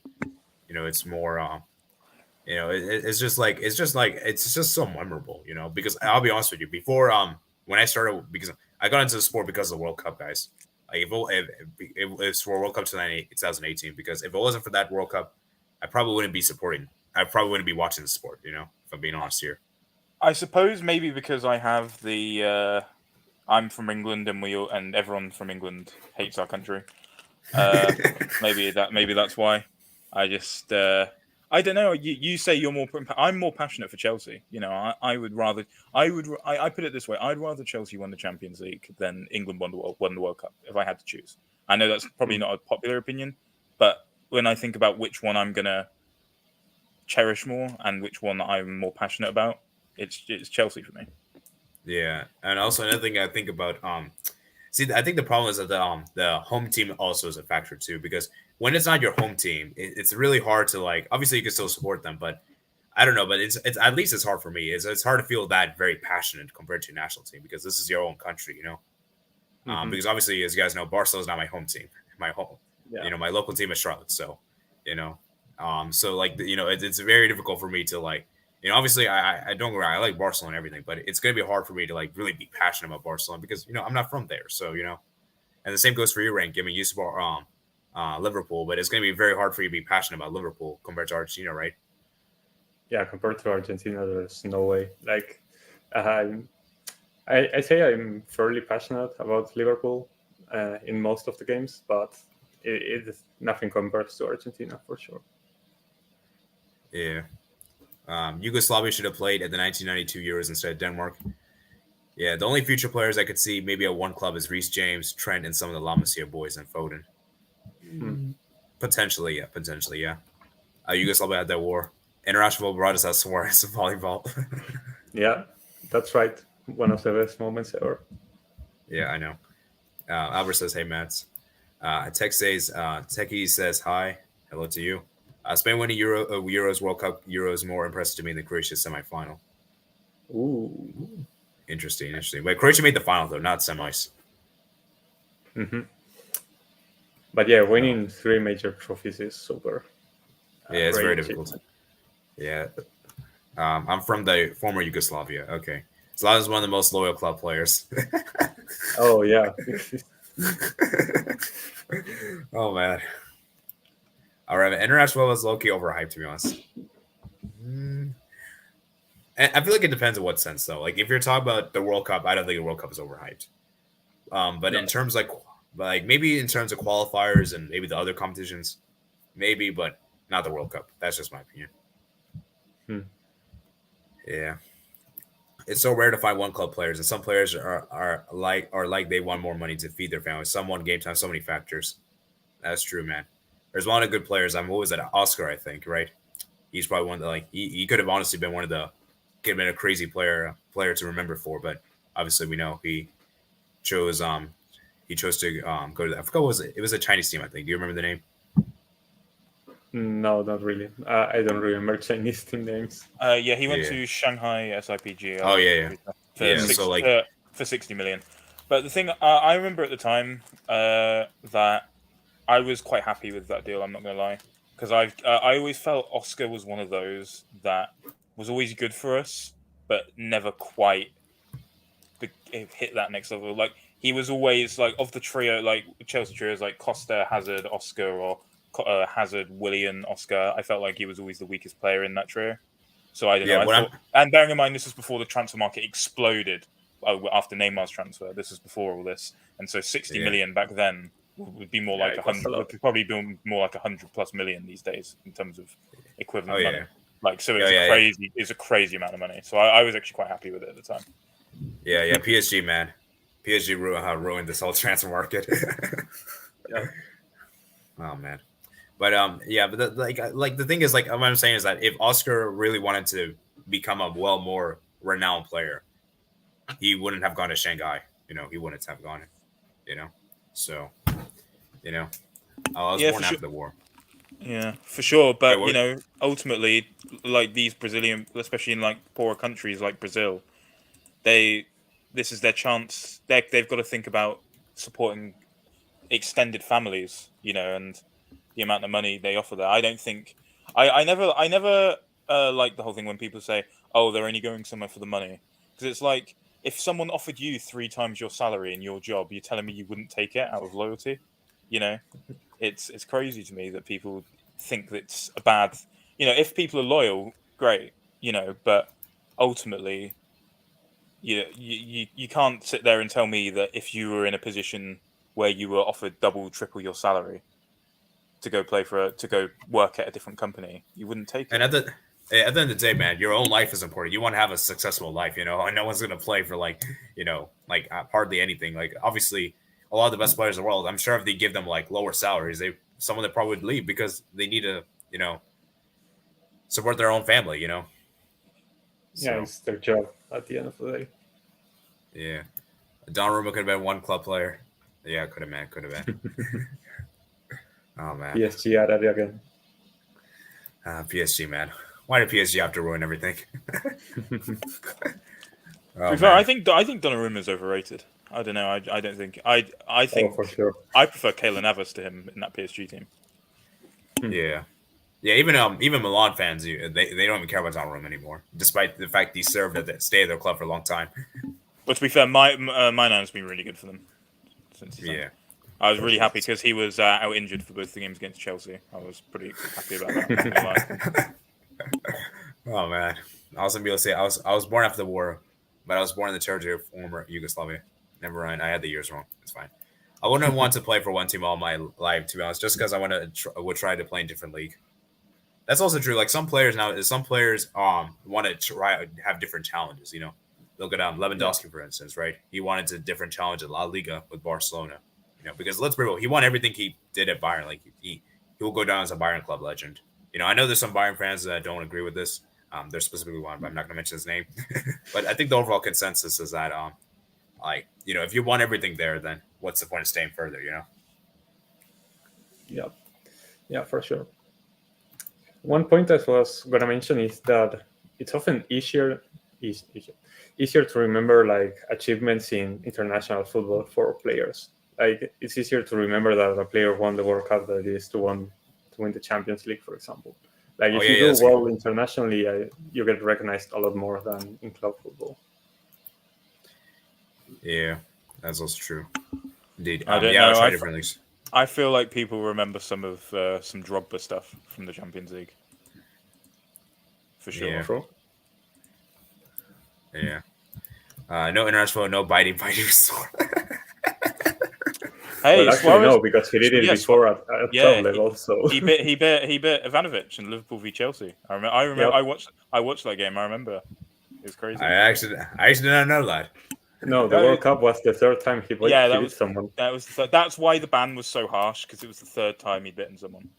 It's more. It's just so memorable. Because I'll be honest with you, before when I started, because I got into the sport because of the World Cup, guys. Like if it's for World Cup 2018, because if it wasn't for that World Cup, I probably wouldn't be supporting. I probably wouldn't be watching the sport. If I'm being honest here.
I suppose maybe because I have the. I'm from England, and everyone from England hates our country. Maybe that's why. I just I don't know. You say you're more. I'm more passionate for Chelsea. I would rather. I put it this way. I'd rather Chelsea won the Champions League than England won the World Cup if I had to choose. I know that's probably not a popular opinion, but when I think about which one I'm gonna cherish more and which one I'm more passionate about, it's Chelsea for me.
Yeah, and also another thing I think about, I think the problem is that the home team also is a factor too, because when it's not your home team, it's really hard to obviously you can still support them, but I don't know, but it's at least it's hard for me. It's hard to feel that very passionate compared to a national team because this is your own country, because obviously, as you guys know, Barcelona is not my home team, my my local team is Charlotte, so it's very difficult for me to obviously, I don't get I like Barcelona and everything, but it's going to be hard for me to really be passionate about Barcelona because I'm not from there. So and the same goes for you, Rank. I mean, you support Liverpool, but it's going to be very hard for you to be passionate about Liverpool compared to Argentina, right?
Yeah, compared to Argentina, there's no way. I say I'm fairly passionate about Liverpool in most of the games, but nothing compares to Argentina for sure.
Yeah. Yugoslavia should have played at the 1992 Euros instead of Denmark. Yeah, the only future players I could see maybe at one club is Reece James, Trent, and some of the La Masia boys and Foden. Potentially, yeah. Yugoslavia had that war. International brought us as Suarez volleyball.
Yeah, that's right. One of the best moments ever.
Yeah, I know. Albert says, "Hey, Mats." Techie says, "Hi, hello to you." Spain winning Euros World Cup Euros more impressive to me than Croatia's semifinal.
Ooh.
Interesting. Wait, Croatia made the final though, not semis.
Mm-hmm. But yeah, winning 3 major trophies is super.
Yeah, it's very
great
difficult.
achievement.
Yeah. I'm from the former Yugoslavia. Okay. Zlatan's one of the most loyal club players.
Oh yeah.
Oh man. All right, international is low key overhyped to be honest. I feel like it depends on what sense though. Like if you're talking about the World Cup, I don't think the World Cup is overhyped. But
No.
in terms like maybe in terms of qualifiers and maybe the other competitions, maybe, but not the World Cup. That's just my opinion. Yeah. It's so rare to find one club players, and some players are like they want more money to feed their families. Some want game time, so many factors. That's true, man. There's a lot of good players. What was it? Oscar, I think, right? He's probably one that he could have honestly been one of the could have been a crazy player to remember for, but obviously we know he chose to go to I forgot what was it? It was a Chinese team, I think. Do you remember the name?
No, not really. I don't remember Chinese team names.
Yeah, he went to Shanghai SIPG.
Oh yeah.
For 60 million. But the thing I remember at the time that I was quite happy with that deal. I'm not going to lie, because I always felt Oscar was one of those that was always good for us, but never quite hit that next level. Like he was always like of the trio, like Chelsea trios, like Costa, Hazard, Oscar, or Hazard, Willian, Oscar. I felt like he was always the weakest player in that trio. So I don't know. And bearing in mind, this was before the transfer market exploded after Neymar's transfer. This was before all this, and so 60 million back then would be more like 100. Would probably be more like 100+ million these days in terms of equivalent money. Like so, it's crazy. It's a crazy amount of money. So I was actually quite happy with it at the time.
Yeah. PSG, man. PSG ruined this whole transfer market.
Yeah.
Oh man. But but the thing is, like what I'm saying is that if Oscar really wanted to become a more renowned player, he wouldn't have gone to Shanghai. He wouldn't have gone. So, I was born after the war.
Yeah, for sure. But ultimately, like these Brazilian, especially in like poorer countries like Brazil, this is their chance. They've got to think about supporting extended families, and the amount of money they offer there. I don't think I never like the whole thing when people say, "Oh, they're only going somewhere for the money," because it's like if someone offered you 3 times your salary in your job, you're telling me you wouldn't take it out of loyalty. It's crazy to me that people think that's a bad. If people are loyal, great. But ultimately, you can't sit there and tell me that if you were in a position where you were offered double, triple your salary to go to go work at a different company, you wouldn't take it.
And at the end of the day, man, your own life is important. You want to have a successful life, and no one's gonna play for hardly anything. Like obviously, a lot of the best players in the world, I'm sure if they give them like lower salaries, someone that probably would leave because they need to, support their own family,
Yeah, it's their job at the end of the day.
Yeah. Donnarumma could have been one club player. Yeah, could have been. Oh man.
PSG at it again.
PSG, man. Why did PSG have to ruin everything?
I think Donnarumma is overrated. I don't know. I don't think. I think
for sure.
I prefer Keylor Navas to him in that PSG team.
Yeah. Yeah, even Milan fans, they don't even care about Donnarumma anymore, despite the fact he served at stay at their club for a long time.
But to be fair, Mainan's been really good for them since he's done. I was really happy because he was out injured for both the games against Chelsea. I was pretty happy about that.
Oh man, I was gonna be able to say I was born after the war, but I was born in the territory of former Yugoslavia. Never mind, I had the years wrong. It's fine. I wouldn't want to play for one team all my life, to be honest, just because I would try to play in a different league. That's also true. Like some players want to try have different challenges. Look at Lewandowski, for instance, right? He wanted a different challenge at La Liga with Barcelona. Because let's be real, he won everything he did at Bayern. Like he will go down as a Bayern club legend. I know there's some Bayern fans that don't agree with this. There's specifically one, but I'm not going to mention his name. But I think the overall consensus is that, if you won everything there, then what's the point of staying further? You know.
Yeah, for sure. One point I was going to mention is that it's often easier to remember like achievements in international football for players. Like it's easier to remember that a player won the World Cup than it is to win the Champions League, for example. Like if you do well internationally, you get recognized a lot more than in club football.
Yeah, that's also true. Indeed.
I don't
I'll
know.
try different leagues.
I feel like people remember some Drogba stuff from the Champions League. For sure.
Yeah. No international, no biting.
Hey,
well, actually, no, because he did it before at club level. So
he bit Ivanovic in Liverpool v Chelsea. I remember. Yep. I watched that game. I remember. It was crazy.
I actually did not know that.
No, the World Cup was the third time he bit someone.
That's why the ban was so harsh, because it was the third time he'd bitten someone.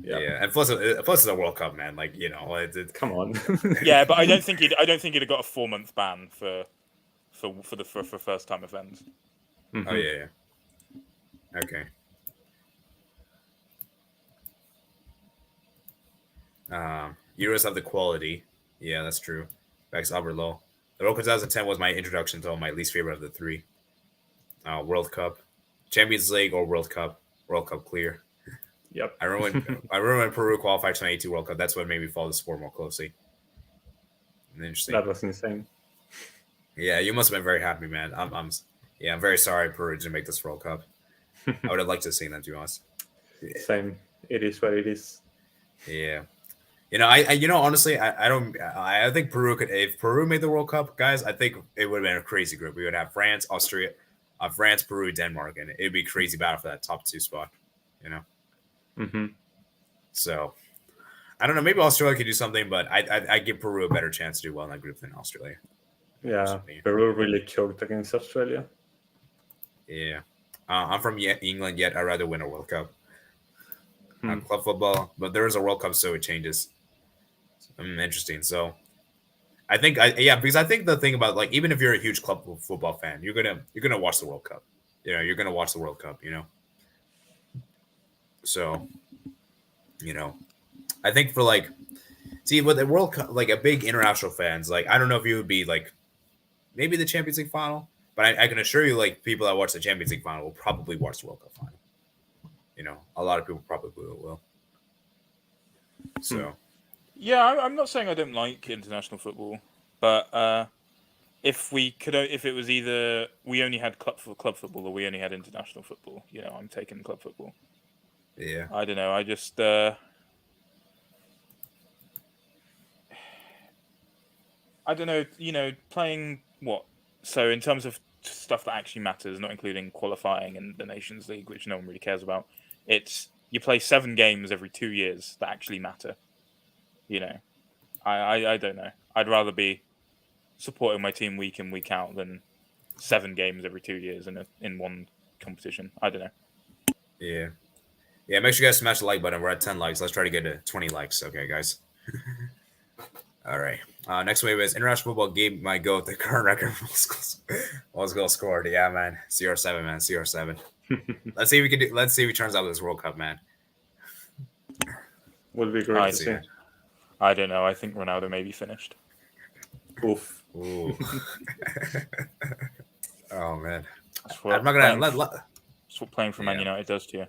Yeah, and plus it's a World Cup, man. Like, you know,
come on.
Yeah, but I don't think he'd have got a 4-month ban for first time offence.
Mm-hmm. Oh yeah. Okay. Euros have the quality. Yeah, that's true. Max Albert Low. The World Cup 2010 was my introduction to my least favorite of the three. World Cup, Champions League, or World Cup. World Cup clear.
Yep.
I remember when Peru qualified 2018 World Cup. That's what made me follow the sport more closely. Interesting.
That was insane.
Yeah, you must have been very happy, man. I'm very sorry Peru didn't make this World Cup. I would have liked to have seen that, to be honest.
Same. It is what it is.
Yeah. You know, I honestly, I think Peru could, if Peru made the World Cup, guys, I think it would have been a crazy group. We would have France, Peru, Denmark, and it'd be a crazy battle for that top 2 spot, you know?
Mm-hmm.
So, I don't know, maybe Australia could do something, but I give Peru a better chance to do well in that group than Australia.
Yeah, Peru really choked against Australia.
Yeah. I'm from England, yet I'd rather win a World Cup. Club football, but there is a World Cup, so it changes. Interesting. So, I think, because I think the thing about, like, even if you're a huge club football fan, you're gonna watch the World Cup. You know, you're gonna watch the World Cup. You know. So, you know, I think for with the World Cup, like a big international fans, like I don't know if you would be like maybe the Champions League final, but I can assure you, like people that watch the Champions League final will probably watch the World Cup final. You know, a lot of people probably will. So,
yeah, I'm not saying I don't like international football, but if it was either we only had club football or we only had international football, you know, I'm taking club football.
Yeah.
I don't know. I just I don't know. You know, playing what? So in terms of stuff that actually matters, not including qualifying and the Nations League, which no one really cares about. It's you play 7 games every 2 years that actually matter. You know, I don't know. I'd rather be supporting my team week in, week out than 7 games every 2 years in one competition. I don't know.
Yeah. Yeah, make sure you guys smash the like button. We're at 10 likes. Let's try to get to 20 likes. Okay, guys. All right. Next wave is international football game might go with the current record of most goals scored. Yeah, man. CR7, man. CR7. Let's see if we can do. Let's see if he turns out this World Cup, man.
Would be great to see.
I don't know. I think Ronaldo may be finished.
Oof.
Ooh. Oh man.
I'm not gonna That's what playing for Man United does to you.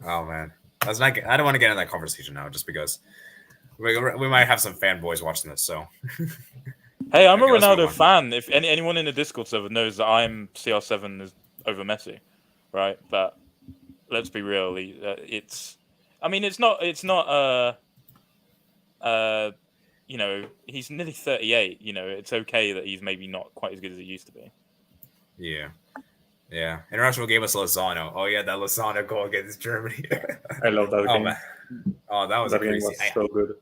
Oh man. I don't want to get in that conversation now, just because we might have some fanboys watching this. So.
Hey, I'm a Ronaldo fan. If anyone in the Discord server knows that I'm CR7 is over Messi, right? But let's be real. It's not. You know, he's nearly 38. You know, it's okay that he's maybe not quite as good as he used to be.
Yeah. Yeah. International game was Lozano. Oh yeah, that Lozano goal against Germany.
I love that game.
Man. Oh, that was
that
crazy.
Game was so good.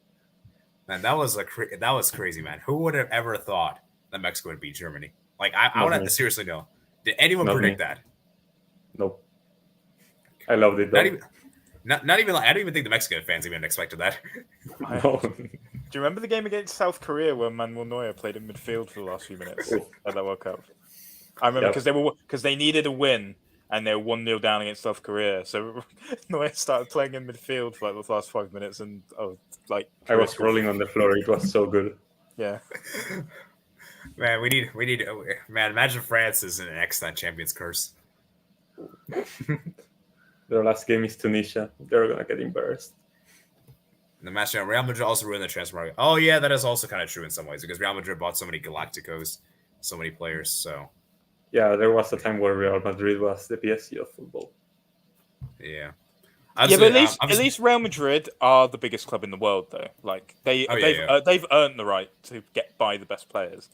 Man, that was crazy, man. Who would have ever thought that Mexico would beat Germany? Like, I want to seriously know. Did anyone predict that?
Nope. I loved it.
Not even like I don't even think the Mexican fans even expected that.
Do you remember the game against South Korea where Manuel Neuer played in midfield for the last few minutes at that World Cup? I remember because they needed a win and they were 1-0 down against South Korea. So Neuer started playing in midfield for like the last 5 minutes, and
I was rolling on the floor. It was so good.
Yeah.
Man, we need. Man, imagine France is an excellent Champions curse.
Their last game is Tunisia. They're gonna get embarrassed.
The match now, Real Madrid also ruined the transfer market. Oh yeah, that is also kind of true in some ways because Real Madrid bought so many Galacticos, so many players. So
yeah, there was a time where Real Madrid was the PSG of football.
Yeah.
But at least Real Madrid are the biggest club in the world, though. Like they've earned the right to buy the best players,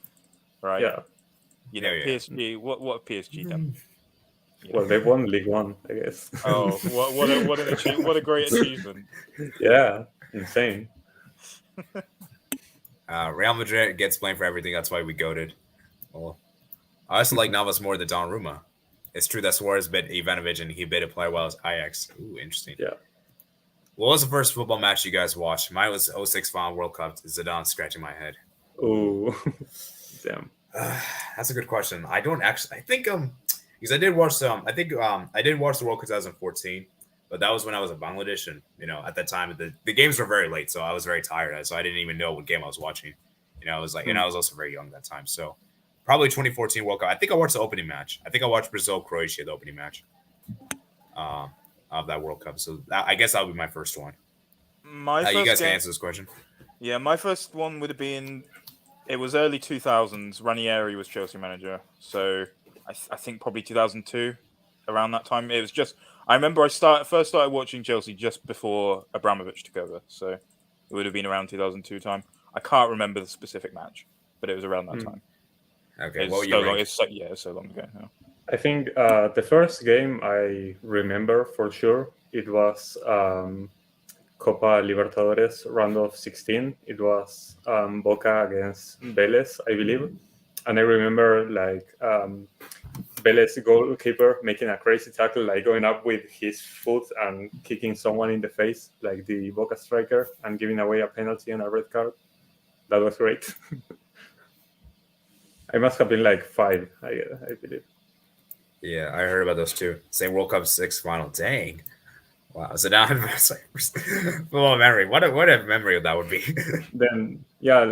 right?
Yeah.
PSG. What have PSG done?
Well, they won League One, I guess.
Oh, what a great achievement!
Yeah, insane.
Real Madrid gets blamed for everything. That's why we goated. Well, I also like Navas more than Donnarumma. It's true that Suarez bit Ivanovic and he bit a player well as Ajax. Ooh, interesting.
Yeah.
What was the first football match you guys watched? Mine was 06 Final World Cup. Zidane scratching my head.
Ooh, damn.
That's a good question. I don't actually. I think because I did watch some. I think I did watch the World Cup 2014, but that was when I was in Bangladesh, and at that time the games were very late, so I was very tired, so I didn't even know what game I was watching. I was like, and I was also very young at that time, so probably 2014 World Cup. I think I watched the opening match. I think I watched Brazil-Croatia, the opening match of that World Cup. So I guess that would be my first one. You guys can answer this question.
Yeah, my first one would have been. It was early 2000s. Ranieri was Chelsea manager, so I think probably 2002, around that time. It was just. I remember I first started watching Chelsea just before Abramovich took over, so it would have been around 2002 time. I can't remember the specific match, but it was around that time.
Okay,
it's so long ago now.
I think the first game I remember for sure, it was Copa Libertadores round of 16. It was Boca against Vélez, I believe. And I remember Vélez goalkeeper making a crazy tackle, like going up with his foot and kicking someone in the face, like the Boca striker, and giving away a penalty and a red card. That was great. I must have been like 5, I believe.
Yeah, I heard about those too. Same World Cup 6 final. Dang. Wow. Zidane. Full memory. What a memory that would be.
Then, yeah,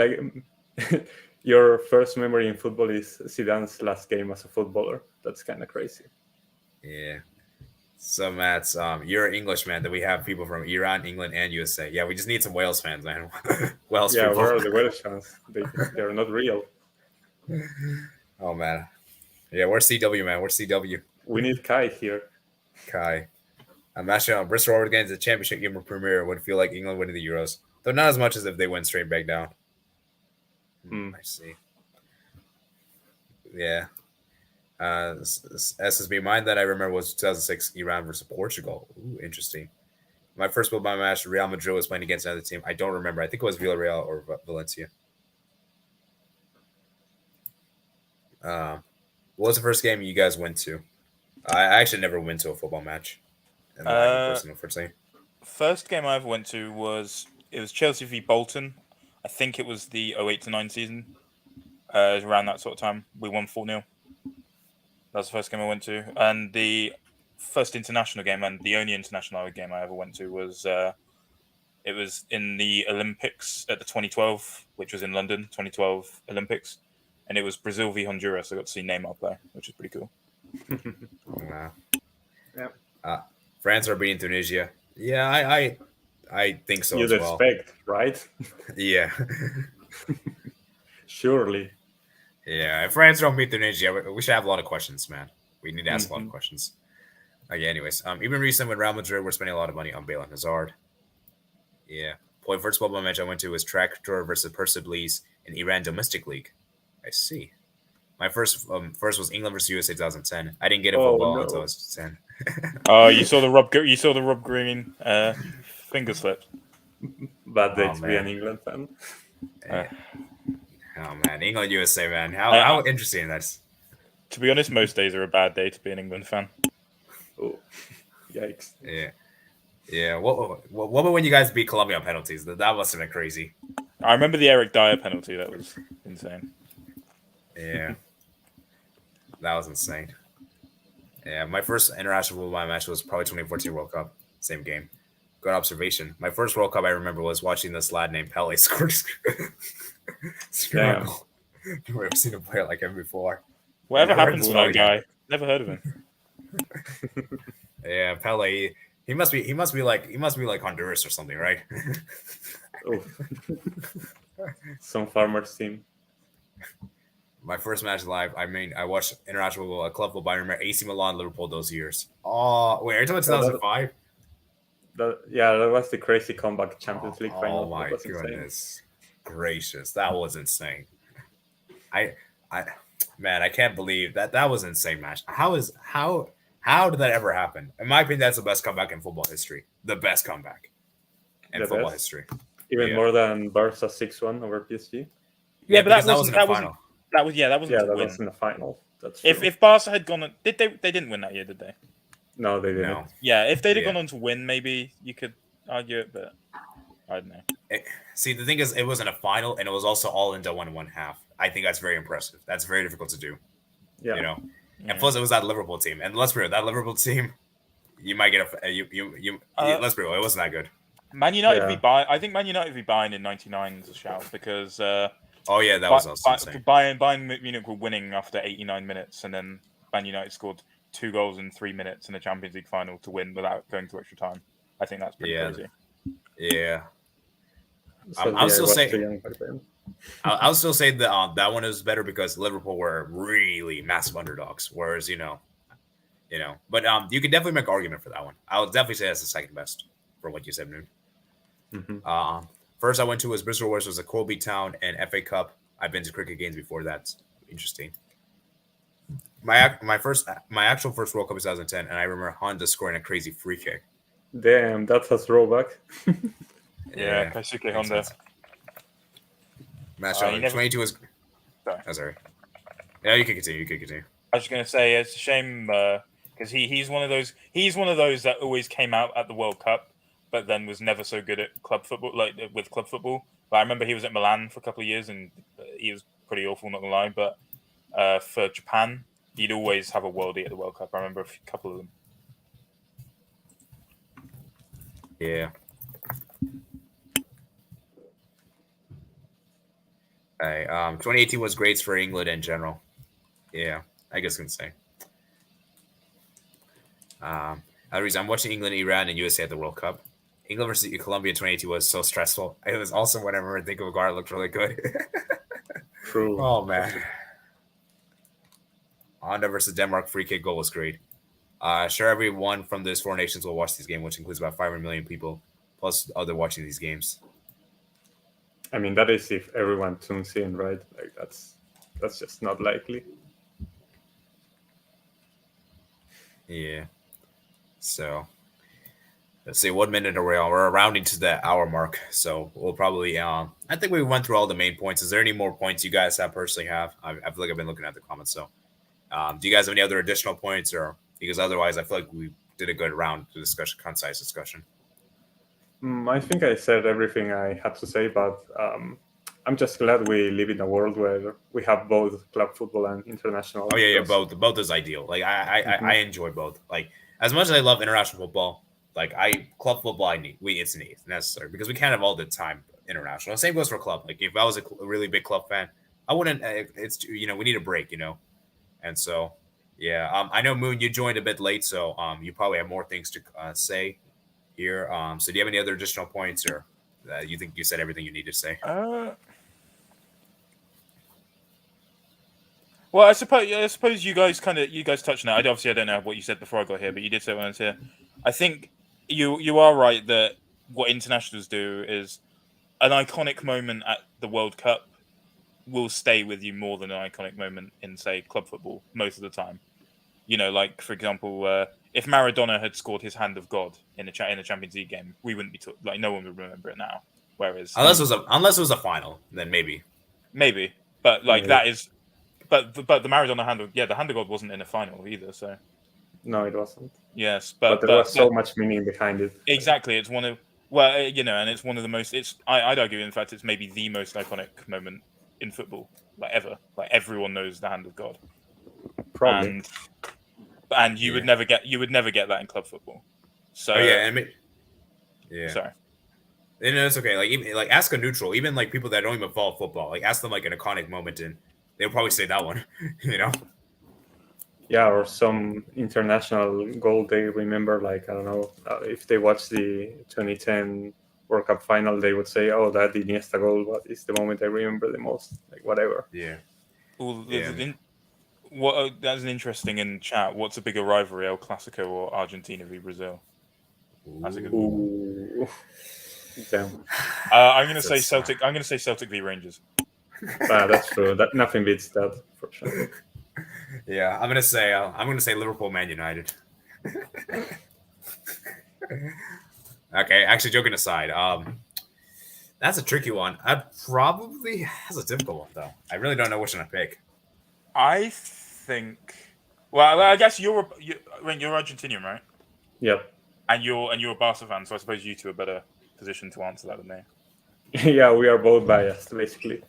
your first memory in football is Zidane's last game as a footballer. That's kind of crazy.
Yeah. So, Matt, you're an Englishman. That we have people from Iran, England, and USA. Yeah, we just need some Wales fans, man. Wales
yeah,
people.
where are the Welsh fans? They're not real.
Oh, man. Yeah, where's CW, man? Where's CW?
We need Kai here.
Kai. I'm actually on Bristol Rovers against the championship game of Premier would feel like England winning the Euros. Though not as much as if they went straight back down. I see. Yeah. SSB, mine that I remember was 2006 Iran versus Portugal. Ooh, interesting. My first football match, Real Madrid was playing against another team. I don't remember. I think it was Villarreal or Valencia. What was the first game you guys went to? I actually never went to a football match.
First game I ever went to was Chelsea v Bolton. I think it was the 08-09 season. It was around that sort of time. We won 4-0. That was the first game I went to. And the first international game and the only international game I ever went to was it was in the Olympics at the 2012, which was in London, 2012 Olympics. And it was Brazil v Honduras. I got to see Neymar play, which is pretty cool.
Wow.
Yep.
France are beating Tunisia. Yeah, I think so
You'd
as well.
expect, right?
Yeah.
Surely.
Yeah, if France don't beat Tunisia, we should have a lot of questions, man. We need to ask a lot of questions. Okay, anyways, even recently when Real Madrid were spending a lot of money on Bale and Hazard. Yeah. First football match I went to was Tractor versus Persepolis in Iran Domestic League. I see. My first was England versus USA 2010. I didn't get a football until I was 10.
Oh, you saw the Rob Green finger slip.
Bad day to be an England fan.
Oh man, England USA, man. How interesting that's.
To be honest, most days are a bad day to be an England fan.
Oh, yikes!
Yeah. What about when you guys beat Colombia on penalties? That must have been crazy.
I remember the Eric Dyer penalty. That was insane.
Yeah. That was insane. Yeah, my first international football match was probably 2014 World Cup. Same game. Good observation. My first World Cup I remember was watching this lad named Pele score a
Damn.
goal. I've never seen a player like him before.
Whatever
Never heard
happened
this
to that
one
guy? Never heard of him.
Yeah, Pele. He must be like Honduras or something, right?
Oof. Some farmers team.
My first match live, I mean, I watched international football, club football. I remember AC Milan, Liverpool those years. Oh, wait, are you talking about 2005?
That was the crazy comeback Champions League final.
Oh my goodness gracious, that was insane. I man, I can't believe that was an insane match. How did that ever happen? In my opinion, that's the best comeback in football history. The best comeback in football history.
Even more than Barca 6-1 over PSG.
Yeah, but that
wasn't the final.
That was
was in the final. That's true.
If Barca had gone on, they didn't win that year, did they?
No, they didn't.
No.
Yeah, if they'd have gone on to win, maybe you could argue it, but I don't know.
See, the thing is, it wasn't a final, and it was also all into 1-1/2. I think that's very impressive. That's very difficult to do.
Yeah.
You know, and plus it was that Liverpool team, and let's be real, that Liverpool team, you might get let's be real, it wasn't that good.
Man United v Bayern. I think Man United v Bayern in '99 is a shout because.
Oh yeah, that was also insane.
Bayern Munich were winning after 89 minutes, and then Man United scored 2 goals in 3 minutes in the Champions League final to win without going to extra time. I think that's pretty crazy.
Yeah.
So,
I'll still say that that one is better because Liverpool were really massive underdogs, whereas but you could definitely make an argument for that one. I would definitely say that's the second best for what you said, Noon.
Mm-hmm.
First I went to was Bristol, which was a Colby Town and FA Cup. I've been to cricket games before that. Interesting. My actual first World Cup was 2010, and I remember Honda scoring a crazy free kick.
Damn, that's a throwback.
Yeah, Keisuke Honda.
Match 22 was.
Sorry.
Oh, sorry. Yeah, you can continue.
I was just gonna say it's a shame because he's one of those that always came out at the World Cup, but then was never so good at club football, like with club football. But I remember he was at Milan for a couple of years, and he was pretty awful, not gonna lie. But for Japan, he'd always have a worldie at the World Cup. I remember a couple of them.
Yeah. Okay. 2018 was great for England in general. Yeah, I guess I can say. Other reason I'm watching England, Iran, and USA at the World Cup. England versus Colombia in 2018 was so stressful. It was also whenever I think of a guard looked really good.
True.
Oh man. Honda versus Denmark free kick goal was great. Sure, everyone from those 4 nations will watch this game, which includes about 500 million people, plus other watching these games.
I mean, that is if everyone tunes in, right? Like that's just not likely.
Yeah. So let's see, what minute are we on? We're rounding to the hour mark, so we'll probably. I think we went through all the main points. Is there any more points you guys personally have? I feel like I've been looking at the comments. So, do you guys have any other additional points, or because otherwise, I feel like we did a good round to discussion, concise discussion.
I think I said everything I had to say, but I'm just glad we live in a world where we have both club football and international.
Oh yeah, both is ideal. Like I enjoy both. Like as much as I love international football, like club football it's necessary because we can't have all the time international. Same goes for club. Like if I was a really big club fan, I wouldn't. It's we need a break, and so yeah. I know Moon, you joined a bit late, so you probably have more things to say here. So do you have any other additional points, or you think you said everything you need to say?
Well, I suppose you guys touched on it. Obviously, I don't know what you said before I got here, but you did say when I was here. I think you are right that what internationals do is an iconic moment at the World Cup will stay with you more than an iconic moment in, say, club football most of the time. Like for example, if Maradona had scored his hand of God in a Champions League game, we wouldn't be like no one would remember it now. Whereas
unless it was a final, then maybe,
but that is. But the Maradona hand of God wasn't in a final either. So
no, it wasn't.
Yes,
but there was so much meaning behind it.
Exactly, it's one of and it's one of the most. I'd argue, in fact, it's maybe the most iconic moment in football, like ever. Like everyone knows the hand of God.
Probably.
And you would never get that in club football. So
Sorry. It's okay. Like even like ask a neutral, even like people that don't even follow football. Like ask them like an iconic moment, and they'll probably say that one.
Yeah, or some international goal they remember. Like I don't know if they watch the 2010 World Cup final, they would say, "Oh, that Iniesta goal is the moment I remember the most." Like whatever.
Yeah.
That's an interesting in chat. What's a bigger rivalry, El Clasico or Argentina v Brazil? That's a good one.
Ooh. Damn.
I'm gonna say Celtic. I'm gonna say Celtic v Rangers.
That's true. That nothing beats that for sure.
Yeah, I'm gonna say Liverpool, Man United. Okay, actually, joking aside, that's a tricky one. That's a difficult one though. I really don't know which one to pick.
I think. Well, I guess you're Argentinian, right?
Yep.
And you're a Barca fan, so I suppose you two are better positioned to answer that than me.
Yeah, we are both biased, basically.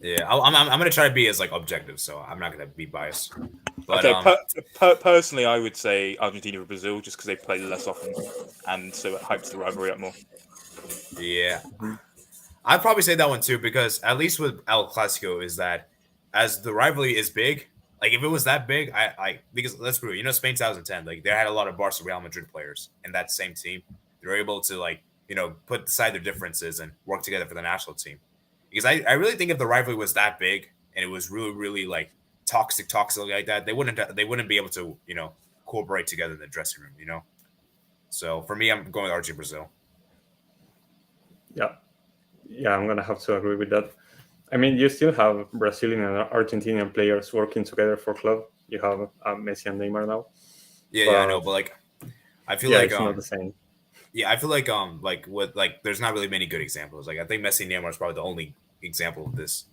Yeah, I'm gonna try to be as like objective, so I'm not gonna be biased. But
personally, I would say Argentina or Brazil, just because they play less often, and so it hypes the rivalry up more.
Yeah, I'd probably say that one too, because at least with El Clasico is that as the rivalry is big, like if it was that big, because let's be real, Spain 2010, like they had a lot of Barca Real Madrid players in that same team. They were able to put aside their differences and work together for the national team. Because I really think if the rivalry was that big and it was really, really like toxic like that, they wouldn't be able to, cooperate together in the dressing room, So for me, I'm going with Argentina Brazil.
Yeah, I'm gonna have to agree with that. I mean, you still have Brazilian and Argentinian players working together for club. You have Messi and Neymar now.
Yeah, I know, but like I feel
it's not the same.
Yeah, I feel like there's not really many good examples. Like I think Messi and Neymar is probably the only example of this,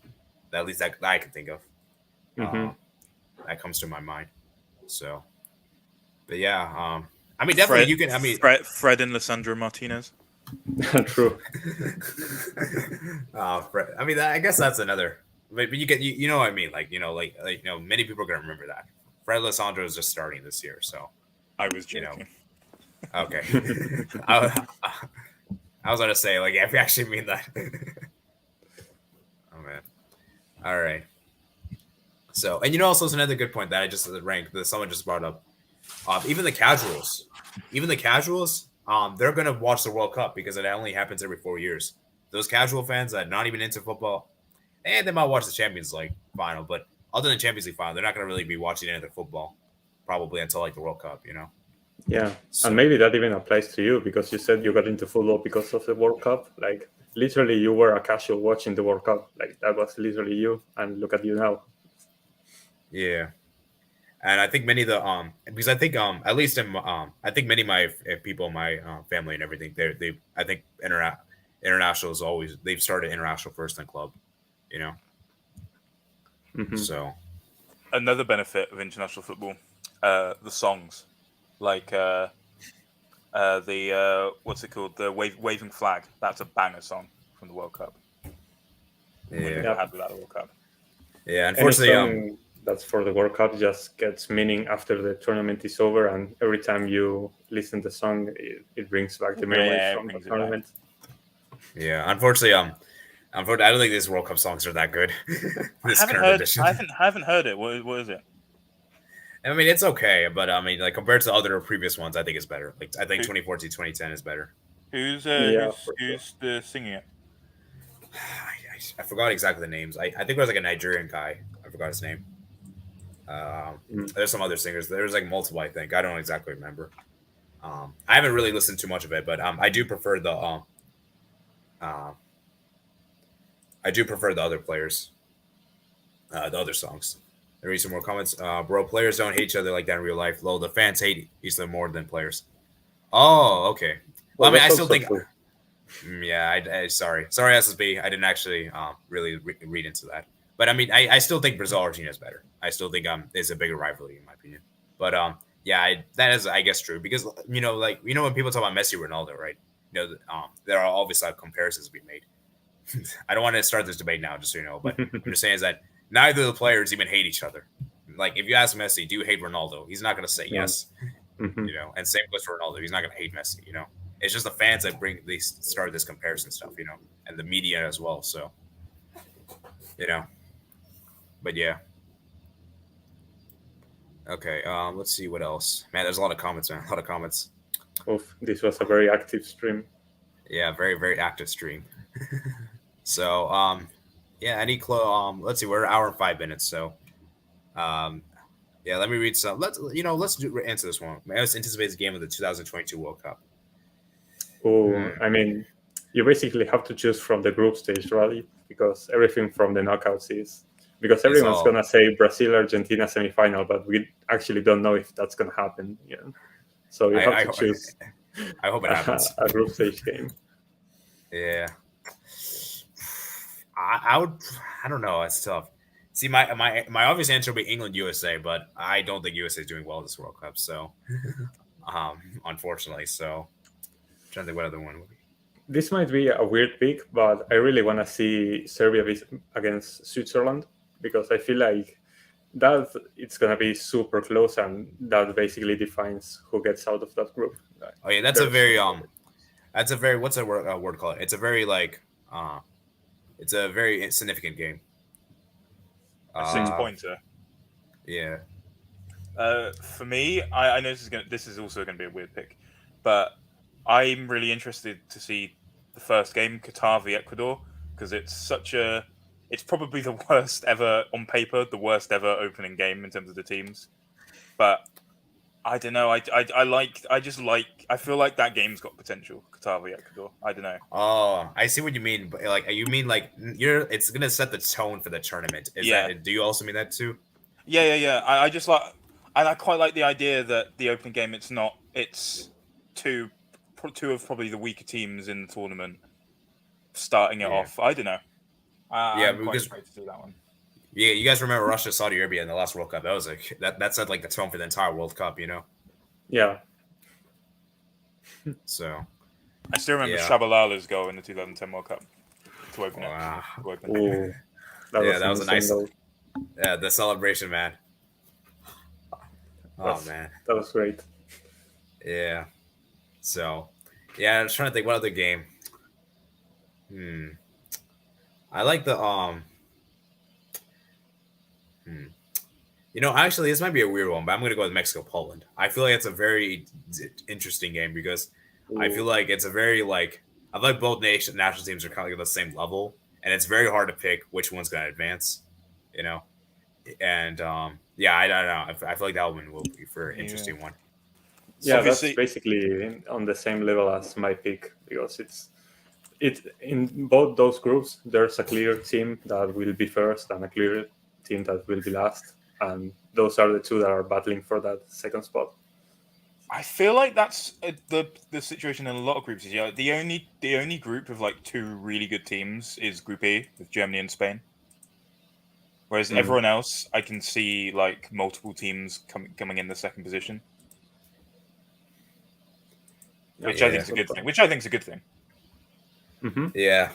that at least that I can think of. That comes to my mind. So, but yeah, I mean, definitely
Fred and Lisandro Martinez.
True.
Fred. I mean, I guess that's another. But you know what I mean? Like many people are gonna remember that. Fred Lisandro is just starting this year, so
I was joking.
Okay. I was gonna say, like, if you actually mean that. Oh man. All right. So, and also it's another good point that I just ranked that someone just brought up. Even the casuals, they're gonna watch the World Cup because it only happens every 4 years. Those casual fans that are not even into football, and they might watch the Champions League final, but other than Champions League final, they're not gonna really be watching any other football probably until like the World Cup,
Yeah, and maybe that even applies to you because you said you got into football because of the World Cup. Like, literally, you were a casual watching the World Cup. Like, that was literally you, and look at you now.
Yeah, and I think many of the because I think at least in I think many of my people in my family and everything, I think international is always, they've started international first in club, So
another benefit of international football, the songs. Like the what's it called? The waving flag. That's a banger song from the World Cup.
Yeah,
had without the World Cup.
Yeah, unfortunately,
that's for the World Cup just gets meaning after the tournament is over, and every time you listen to the song, it brings back the memories from the tournament.
Yeah, unfortunately, I don't think these World Cup songs are that good.
I haven't heard it. What is it?
I mean, it's okay, but I mean, like compared to other previous ones, I think it's better. Like I think 2014, 2010 is better.
Who's singing it?
I forgot exactly the names. I think it was like a Nigerian guy. I forgot his name. There's some other singers. There's like multiple. I think I don't exactly remember. I haven't really listened too much of it, but I do prefer the other players, the other songs. There are some more comments. Bro, players don't hate each other like that in real life. Lol, the fans hate each other more than players. Oh, okay. Well, I mean, I still think. Yeah, sorry, SSB. I didn't actually really read into that. But I mean, I still think Brazil Argentina is better. I still think it's a bigger rivalry in my opinion. But that is, I guess, true because when people talk about Messi, Ronaldo, right? There are obviously comparisons to be made. I don't want to start this debate now, just so you know, but I'm just saying is that neither of the players even hate each other. like if you ask Messi, do you hate Ronaldo? He's not gonna say
Yeah.
yes.
Mhm.
You know, and same goes for Ronaldo. He's not gonna hate Messi. You know, it's just the fans that they started this comparison stuff. You know, and the media as well. So, you know, but yeah. Okay, let's see what else. Man, there's a lot of comments, man. A lot of comments.
Oof, this was a very active stream.
Yeah, very, very active stream. So, yeah, let's see, we're an hour and 5 minutes. So, yeah, let me read some. Let's answer this one. Most anticipated game of the 2022 World Cup.
Oh, I mean, you basically have to choose from the group stage, right? Because everything from the knockouts is because everyone's gonna say Brazil, Argentina semifinal, but we actually don't know if that's gonna happen. Yeah, so you have to choose.
I hope it happens.
A group stage game.
Yeah, I would. I don't know. It's tough. See, my obvious answer would be England, USA, but I don't think USA is doing well this World Cup. So, unfortunately, so I'm trying to think what other one would be.
This might be a weird pick, but I really want to see Serbia against Switzerland because I feel like that it's gonna be super close, and that basically defines who gets out of that group.
Oh yeah, that's a very what's that word called? It's a very it's a very significant game.
A 6-pointer.
Yeah.
For me, I know this is also going to be a weird pick, but I'm really interested to see the first game, Qatar v Ecuador, because it's probably the worst ever on paper, the worst ever opening game in terms of the teams. But I don't know. I feel like that game's got potential. Qatar v Ecuador. I don't know.
Oh, I see what you mean. But like, you mean like it's gonna set the tone for the tournament. Do you also mean that too?
Yeah. I just like, and I quite like the idea that the opening game it's two of probably the weaker teams in the tournament starting it off. I don't know. I'm quite excited to see that one.
Yeah, you guys remember Russia, Saudi Arabia in the last World Cup? That was like that set like the tone for the entire World Cup, you know?
Yeah.
So
I still remember Shabalala's goal in the 2010 World Cup to open it.
Ooh,
that was a nice goal. Yeah, the celebration, man. Man.
That was great.
Yeah. So yeah, I was trying to think what other game. I like the You know, actually, this might be a weird one, but I'm going to go with Mexico-Poland. I feel like it's a very interesting game because I feel like it's a very, I feel like both national teams are kind of at the same level, and it's very hard to pick which one's going to advance, you know? And, I don't know. I feel like that one will be for an interesting one.
Yeah, that's basically on the same level as my pick because it's in both those groups, there's a clear team that will be first and a clear team that will be last. And those are the two that are battling for that second spot.
I feel like that's the situation in a lot of groups. Yeah, the only group of two really good teams is Group E with Germany and Spain. Whereas everyone else, I can see multiple teams coming in the second position, which I think is a good thing.
Mm-hmm.
Yeah.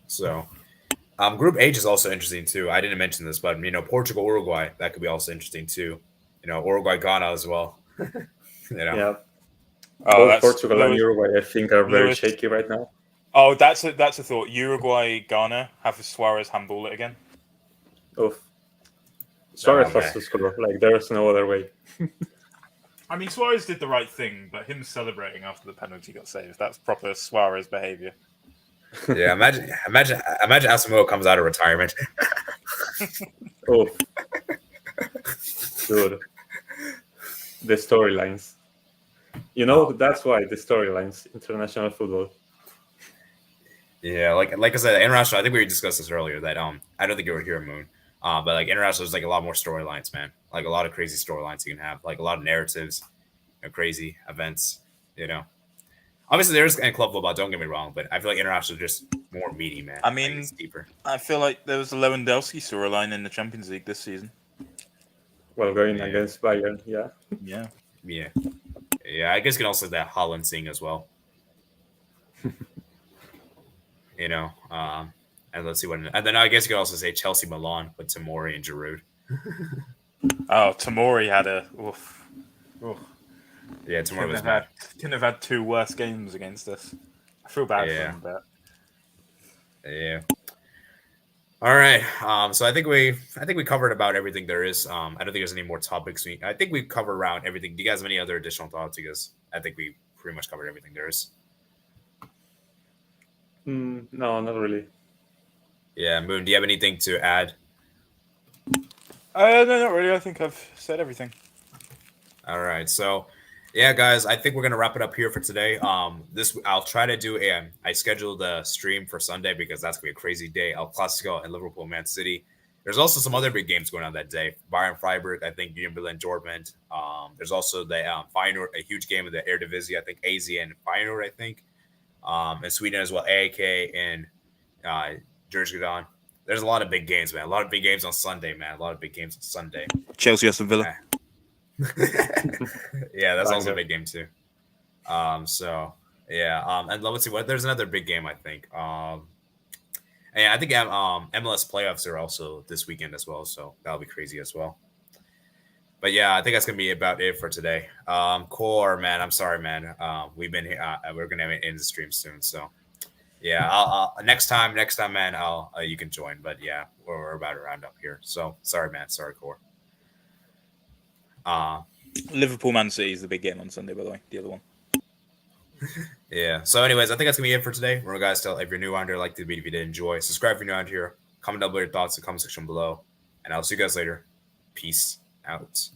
So. Group H is also interesting too. I didn't mention this, but Portugal, Uruguay, that could be also interesting too. Uruguay, Ghana as well.
Yeah. Both Portugal and Uruguay, I think, are very shaky right now.
Oh, that's a thought. Uruguay, Ghana have Suarez handball it again.
Oof. Suarez has to score. There's no other way.
I mean, Suarez did the right thing, but him celebrating after the penalty got saved—that's proper Suarez behavior.
Yeah, imagine Asamoah comes out of retirement.
Oh, dude, the storylines. That's why the storylines, international football.
Yeah, like I said, international. I think we discussed this earlier. That I don't think you were here, Moon. But international, there's a lot more storylines, man. A lot of crazy storylines you can have. A lot of narratives, crazy events. Obviously, there's club football. Don't get me wrong, but I feel like international is just more meaty, man.
I mean,
it's deeper.
I feel like there was a Lewandowski storyline in the Champions League this season.
Well, going against Bayern, yeah.
I guess you can also say that Haaland thing as well. And let's see and then I guess you could also say Chelsea, Milan with Tomori and Giroud.
Oh, Tamori had a. Oof. Oof.
Yeah, tomorrow was
Couldn't
bad.
have had two worse games against us. I feel bad for
Yeah.
him, but
Yeah. All right. So I think we covered about everything there is. I don't think there's any more topics. I think we covered around everything. Do you guys have any other additional thoughts? Because I think we pretty much covered everything there is.
No, not really.
Yeah, Moon, do you have anything to add?
no, not really. I think I've said everything.
All right. So, yeah, guys, I think we're gonna wrap it up here for today. This I'll try to do a. I scheduled the stream for Sunday because that's gonna be a crazy day. El Clasico and Liverpool, Man City. There's also some other big games going on that day. Bayern Freiburg, I think Union Berlin, Dortmund. There's also the Feyenoord, a huge game of the Eredivisie. I think AZ and Feyenoord, I think. In Sweden as well, AAK and Djurgården. There's a lot of big games, man. A lot of big games on Sunday, man. A lot of big games on Sunday.
Chelsea, Aston Villa.
Yeah, that's also a big game too. So yeah, and let's see what. There's another big game, I think. And I think MLS playoffs are also this weekend as well, so that'll be crazy as well. But yeah, I think that's gonna be about it for today. Core, man, I'm sorry, man. We've been here. We're gonna end the stream soon, so yeah. I'll next time, man. You can join, but yeah, we're about to round up here. So sorry, man. Sorry, Core.
Liverpool, Man City is the big game on Sunday, by the way. The other one.
Yeah. So, anyways, I think that's gonna be it for today. Remember, guys, if you're new on here, like the video if you did enjoy, subscribe if you're new on here, comment down below your thoughts in the comment section below, and I'll see you guys later. Peace out.